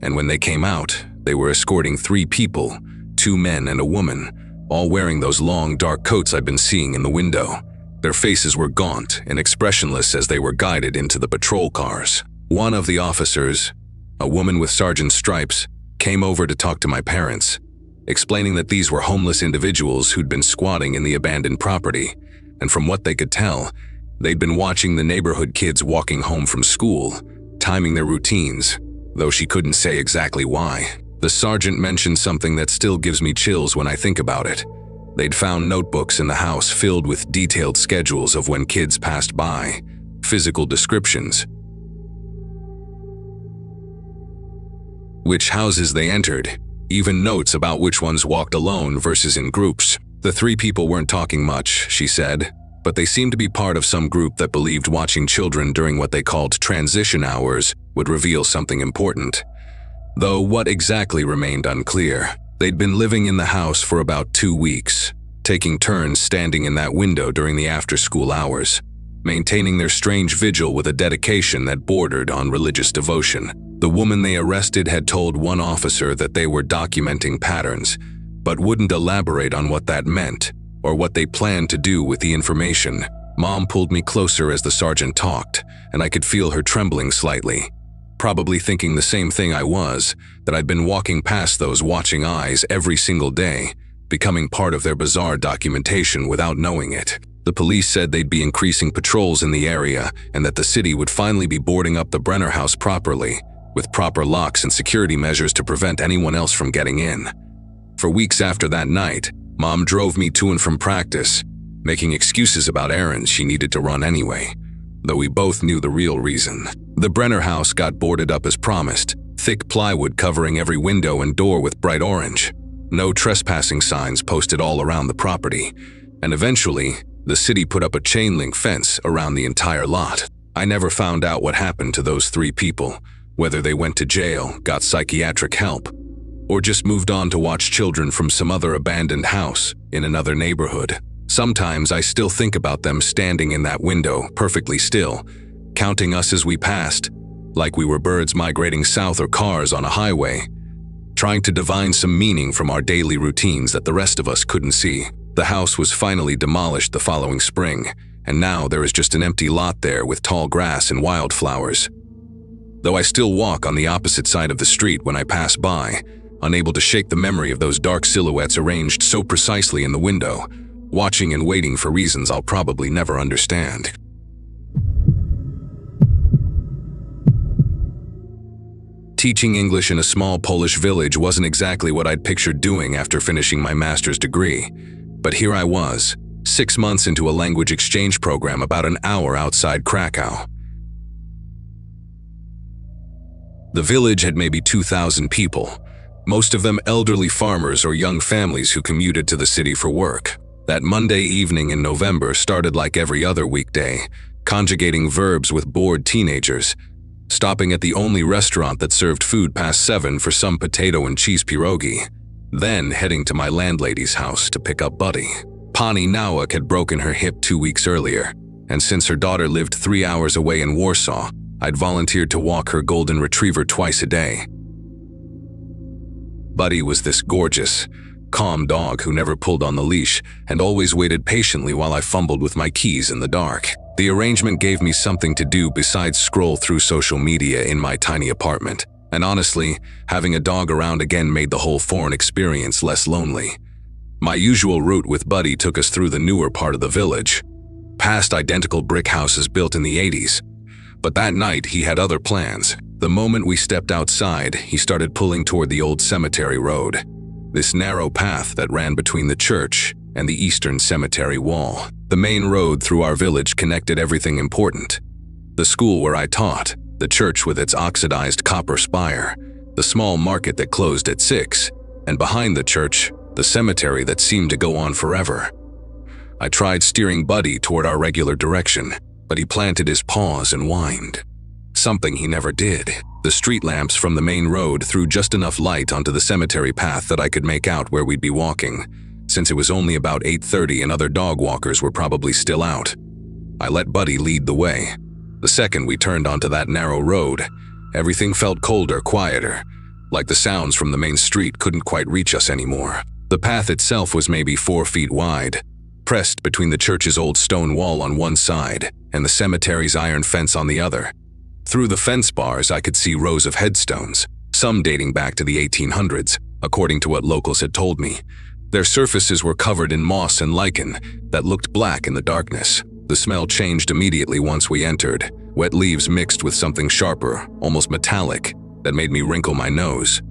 And when they came out, they were escorting 3 people, 2 men and a woman, all wearing those long dark coats I'd been seeing in the window. Their faces were gaunt and expressionless as they were guided into the patrol cars. One of the officers, a woman with sergeant's stripes, came over to talk to my parents, explaining that these were homeless individuals who'd been squatting in the abandoned property, and from what they could tell, they'd been watching the neighborhood kids walking home from school, timing their routines, though she couldn't say exactly why. The sergeant mentioned something that still gives me chills when I think about it. They'd found notebooks in the house filled with detailed schedules of when kids passed by, physical descriptions, which houses they entered, even notes about which ones walked alone versus in groups. The 3 people weren't talking much, she said, but they seemed to be part of some group that believed watching children during what they called transition hours would reveal something important. Though what exactly remained unclear. They'd been living in the house for about 2 weeks, taking turns standing in that window during the after-school hours, maintaining their strange vigil with a dedication that bordered on religious devotion. The woman they arrested had told one officer that they were documenting patterns, but wouldn't elaborate on what that meant or what they planned to do with the information. Mom pulled me closer as the sergeant talked, and I could feel her trembling slightly, probably thinking the same thing I was, that I'd been walking past those watching eyes every single day, becoming part of their bizarre documentation without knowing it. The police said they'd be increasing patrols in the area and that the city would finally be boarding up the Brenner house properly, with proper locks and security measures to prevent anyone else from getting in. For weeks after that night, Mom drove me to and from practice, making excuses about errands she needed to run anyway, though we both knew the real reason. The Brenner house got boarded up as promised, thick plywood covering every window and door with bright orange, no trespassing signs posted all around the property, and eventually, the city put up a chain-link fence around the entire lot. I never found out what happened to those 3 people, whether they went to jail, got psychiatric help, or just moved on to watch children from some other abandoned house in another neighborhood. Sometimes I still think about them standing in that window, perfectly still, counting us as we passed, like we were birds migrating south or cars on a highway, trying to divine some meaning from our daily routines that the rest of us couldn't see. The house was finally demolished the following spring, and now there is just an empty lot there with tall grass and wildflowers. Though I still walk on the opposite side of the street when I pass by, unable to shake the memory of those dark silhouettes arranged so precisely in the window, watching and waiting for reasons I'll probably never understand. Teaching English in a small Polish village wasn't exactly what I'd pictured doing after finishing my master's degree, but here I was, 6 months into a language exchange program about an hour outside Krakow. The village had maybe 2,000 people, most of them elderly farmers or young families who commuted to the city for work. That Monday evening in November started like every other weekday, conjugating verbs with bored teenagers, stopping at the only restaurant that served food past 7 for some potato and cheese pierogi, then heading to my landlady's house to pick up Buddy. Pani Nowak had broken her hip 2 weeks earlier, and since her daughter lived 3 hours away in Warsaw, I'd volunteered to walk her golden retriever twice a day. Buddy was this gorgeous, calm dog who never pulled on the leash and always waited patiently while I fumbled with my keys in the dark. The arrangement gave me something to do besides scroll through social media in my tiny apartment, and honestly, having a dog around again made the whole foreign experience less lonely. My usual route with Buddy took us through the newer part of the village, past identical brick houses built in the 80s. But that night he had other plans. The moment we stepped outside, he started pulling toward the old cemetery road, this narrow path that ran between the church and the eastern cemetery wall. The main road through our village connected everything important. The school where I taught, the church with its oxidized copper spire, the small market that closed at 6, and behind the church, the cemetery that seemed to go on forever. I tried steering Buddy toward our regular direction, but he planted his paws and whined. Something he never did. The street lamps from the main road threw just enough light onto the cemetery path that I could make out where we'd be walking, since it was only about 8:30 and other dog walkers were probably still out. I let Buddy lead the way. The second we turned onto that narrow road, everything felt colder, quieter, like the sounds from the main street couldn't quite reach us anymore. The path itself was maybe 4 feet wide, pressed between the church's old stone wall on one side and the cemetery's iron fence on the other. Through the fence bars, I could see rows of headstones, some dating back to the 1800s, according to what locals had told me. Their surfaces were covered in moss and lichen that looked black in the darkness. The smell changed immediately once we entered, wet leaves mixed with something sharper, almost metallic, that made me wrinkle my nose.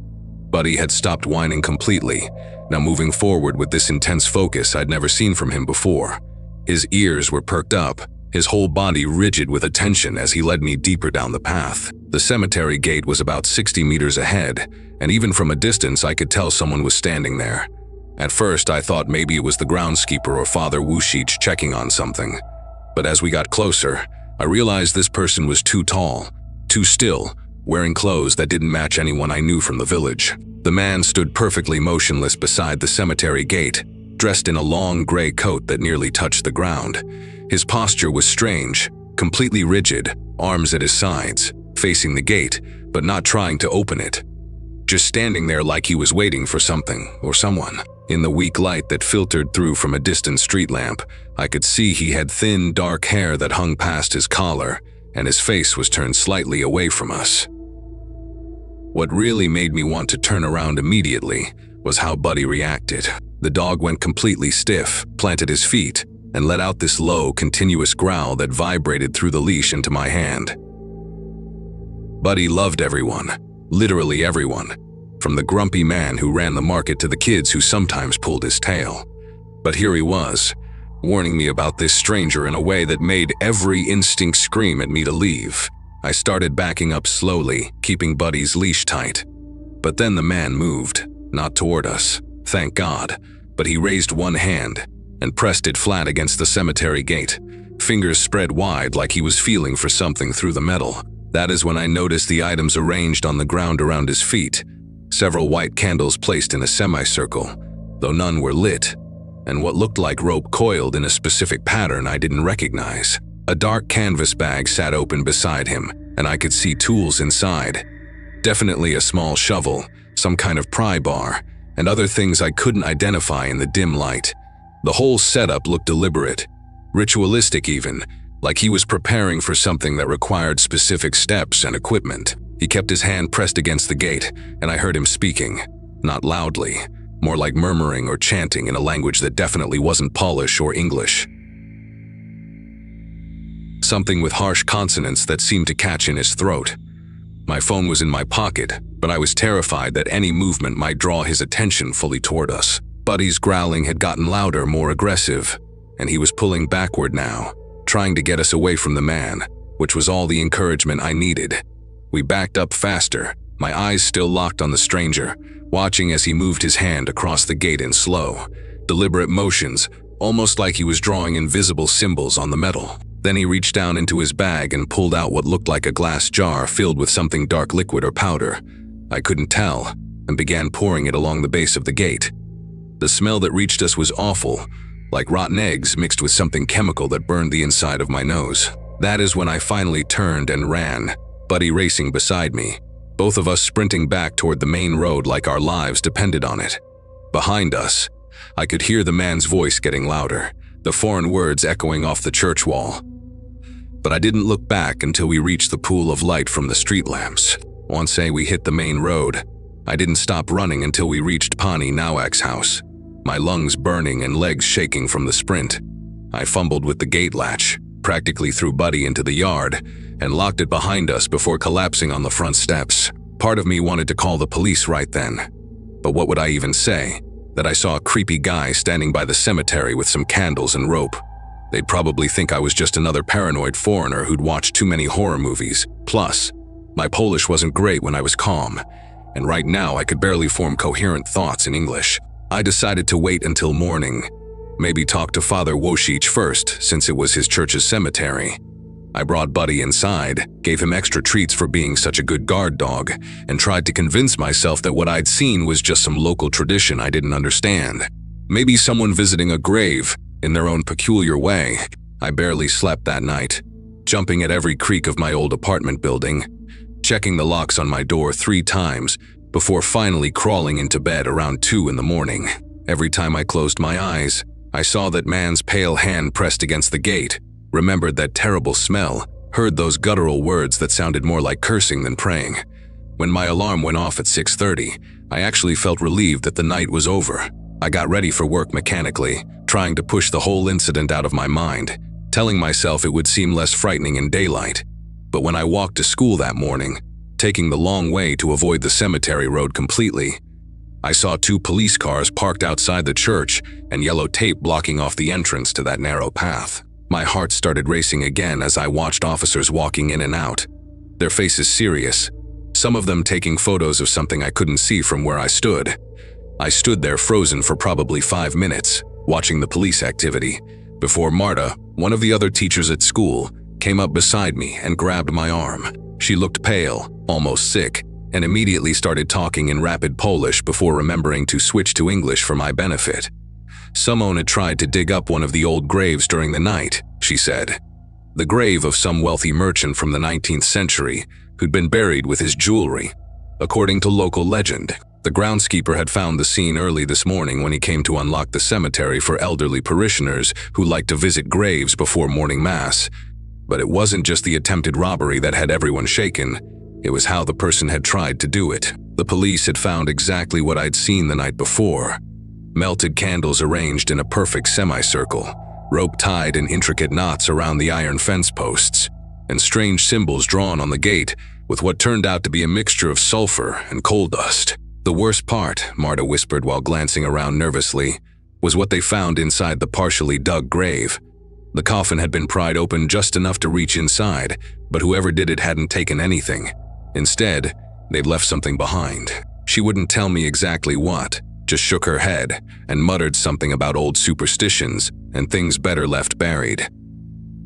Buddy had stopped whining completely, now moving forward with this intense focus I'd never seen from him before. His ears were perked up, his whole body rigid with attention as he led me deeper down the path. The cemetery gate was about 60 meters ahead, and even from a distance I could tell someone was standing there. At first I thought maybe it was the groundskeeper or Father Wushich checking on something. But as we got closer, I realized this person was too tall, too still, wearing clothes that didn't match anyone I knew from the village. The man stood perfectly motionless beside the cemetery gate, dressed in a long gray coat that nearly touched the ground. His posture was strange, completely rigid, arms at his sides, facing the gate, but not trying to open it. Just standing there like he was waiting for something or someone. In the weak light that filtered through from a distant street lamp, I could see he had thin, dark hair that hung past his collar, and his face was turned slightly away from us. What really made me want to turn around immediately was how Buddy reacted. The dog went completely stiff, planted his feet, and let out this low, continuous growl that vibrated through the leash into my hand. Buddy loved everyone, literally everyone, from the grumpy man who ran the market to the kids who sometimes pulled his tail. But here he was, warning me about this stranger in a way that made every instinct scream at me to leave. I started backing up slowly, keeping Buddy's leash tight. But then the man moved, not toward us, thank God, but he raised one hand and pressed it flat against the cemetery gate, fingers spread wide like he was feeling for something through the metal. That is when I noticed the items arranged on the ground around his feet, several white candles placed in a semicircle, though none were lit, and what looked like rope coiled in a specific pattern I didn't recognize. A dark canvas bag sat open beside him, and I could see tools inside. Definitely a small shovel, some kind of pry bar, and other things I couldn't identify in the dim light. The whole setup looked deliberate, ritualistic even, like he was preparing for something that required specific steps and equipment. He kept his hand pressed against the gate, and I heard him speaking, not loudly, more like murmuring or chanting in a language that definitely wasn't Polish or English. Something with harsh consonants that seemed to catch in his throat. My phone was in my pocket, but I was terrified that any movement might draw his attention fully toward us. Buddy's growling had gotten louder, more aggressive, and he was pulling backward now, trying to get us away from the man, which was all the encouragement I needed. We backed up faster, my eyes still locked on the stranger, watching as he moved his hand across the gate in slow, deliberate motions, almost like he was drawing invisible symbols on the metal. Then he reached down into his bag and pulled out what looked like a glass jar filled with something dark liquid or powder. I couldn't tell, and began pouring it along the base of the gate. The smell that reached us was awful, like rotten eggs mixed with something chemical that burned the inside of my nose. That is when I finally turned and ran, Buddy racing beside me, both of us sprinting back toward the main road like our lives depended on it. Behind us, I could hear the man's voice getting louder, the foreign words echoing off the church wall. But I didn't look back until we reached the pool of light from the street lamps. Once we hit the main road, I didn't stop running until we reached Pani Nowak's house, my lungs burning and legs shaking from the sprint. I fumbled with the gate latch, practically threw Buddy into the yard and locked it behind us before collapsing on the front steps. Part of me wanted to call the police right then. But what would I even say? That I saw a creepy guy standing by the cemetery with some candles and rope. They'd probably think I was just another paranoid foreigner who'd watched too many horror movies. Plus, my Polish wasn't great when I was calm, and right now I could barely form coherent thoughts in English. I decided to wait until morning. Maybe talk to Father Wojcicki first, since it was his church's cemetery. I brought Buddy inside, gave him extra treats for being such a good guard dog, and tried to convince myself that what I'd seen was just some local tradition I didn't understand. Maybe someone visiting a grave, in their own peculiar way. I barely slept that night, jumping at every creak of my old apartment building, checking the locks on my door 3 times, before finally crawling into bed around 2 in the morning. Every time I closed my eyes, I saw that man's pale hand pressed against the gate, remembered that terrible smell, heard those guttural words that sounded more like cursing than praying. When my alarm went off at 6:30, I actually felt relieved that the night was over. I got ready for work mechanically, trying to push the whole incident out of my mind, telling myself it would seem less frightening in daylight. But when I walked to school that morning, taking the long way to avoid the cemetery road completely, I saw 2 police cars parked outside the church and yellow tape blocking off the entrance to that narrow path. My heart started racing again as I watched officers walking in and out, their faces serious, some of them taking photos of something I couldn't see from where I stood. I stood there frozen for probably 5 minutes, watching the police activity, before Marta, one of the other teachers at school, came up beside me and grabbed my arm. She looked pale, almost sick, and immediately started talking in rapid Polish before remembering to switch to English for my benefit. Someone had tried to dig up one of the old graves during the night, she said. The grave of some wealthy merchant from the 19th century who'd been buried with his jewelry. According to local legend, the groundskeeper had found the scene early this morning when he came to unlock the cemetery for elderly parishioners who liked to visit graves before morning mass. But it wasn't just the attempted robbery that had everyone shaken. It was how the person had tried to do it. The police had found exactly what I'd seen the night before. Melted candles arranged in a perfect semicircle, rope tied in intricate knots around the iron fence posts, and strange symbols drawn on the gate with what turned out to be a mixture of sulfur and coal dust. The worst part, Marta whispered while glancing around nervously, was what they found inside the partially dug grave. The coffin had been pried open just enough to reach inside, but whoever did it hadn't taken anything. Instead, they'd left something behind. She wouldn't tell me exactly what, just shook her head and muttered something about old superstitions and things better left buried.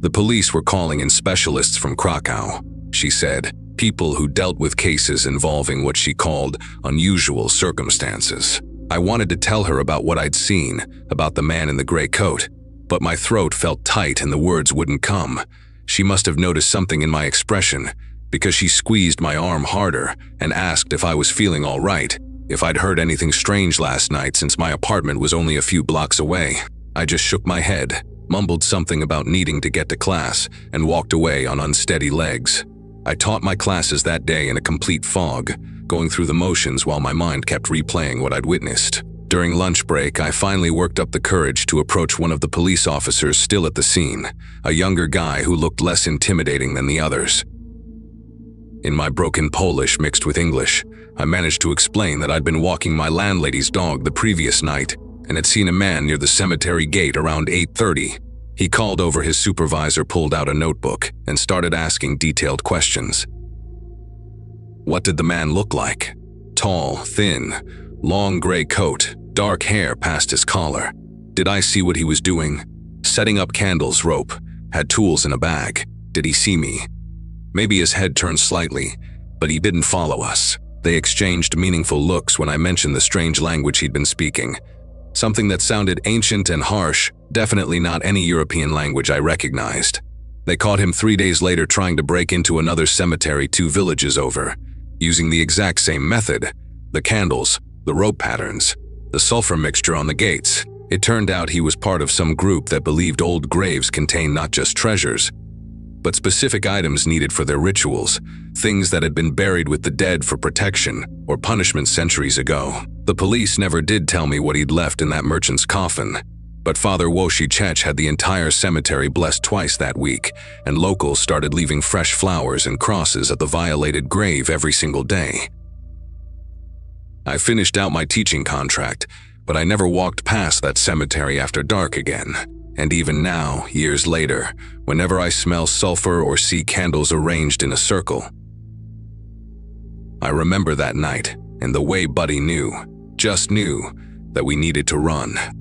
The police were calling in specialists from Krakow, she said, people who dealt with cases involving what she called unusual circumstances. I wanted to tell her about what I'd seen, about the man in the gray coat, but my throat felt tight and the words wouldn't come. She must have noticed something in my expression, because she squeezed my arm harder and asked if I was feeling all right, if I'd heard anything strange last night since my apartment was only a few blocks away. I just shook my head, mumbled something about needing to get to class, and walked away on unsteady legs. I taught my classes that day in a complete fog, going through the motions while my mind kept replaying what I'd witnessed. During lunch break, I finally worked up the courage to approach one of the police officers still at the scene, a younger guy who looked less intimidating than the others. In my broken Polish mixed with English, I managed to explain that I'd been walking my landlady's dog the previous night and had seen a man near the cemetery gate around 8:30. He called over his supervisor, pulled out a notebook, and started asking detailed questions. What did the man look like? Tall, thin, long gray coat, dark hair past his collar. Did I see what he was doing? Setting up candles, rope, had tools in a bag. Did he see me? Maybe his head turned slightly, but he didn't follow us. They exchanged meaningful looks when I mentioned the strange language he'd been speaking. Something that sounded ancient and harsh, definitely not any European language I recognized. They caught him 3 days later trying to break into another cemetery 2 villages over, using the exact same method: the candles, the rope patterns, the sulfur mixture on the gates. It turned out he was part of some group that believed old graves contained not just treasures, but specific items needed for their rituals, things that had been buried with the dead for protection or punishment centuries ago. The police never did tell me what he'd left in that merchant's coffin, But Father Woshi-Chech had the entire cemetery blessed twice that week, and locals started leaving fresh flowers and crosses at the violated grave every single day. I finished out my teaching contract, but I never walked past that cemetery after dark again. And even now, years later, whenever I smell sulfur or see candles arranged in a circle, I remember that night and the way Buddy knew, just knew, that we needed to run.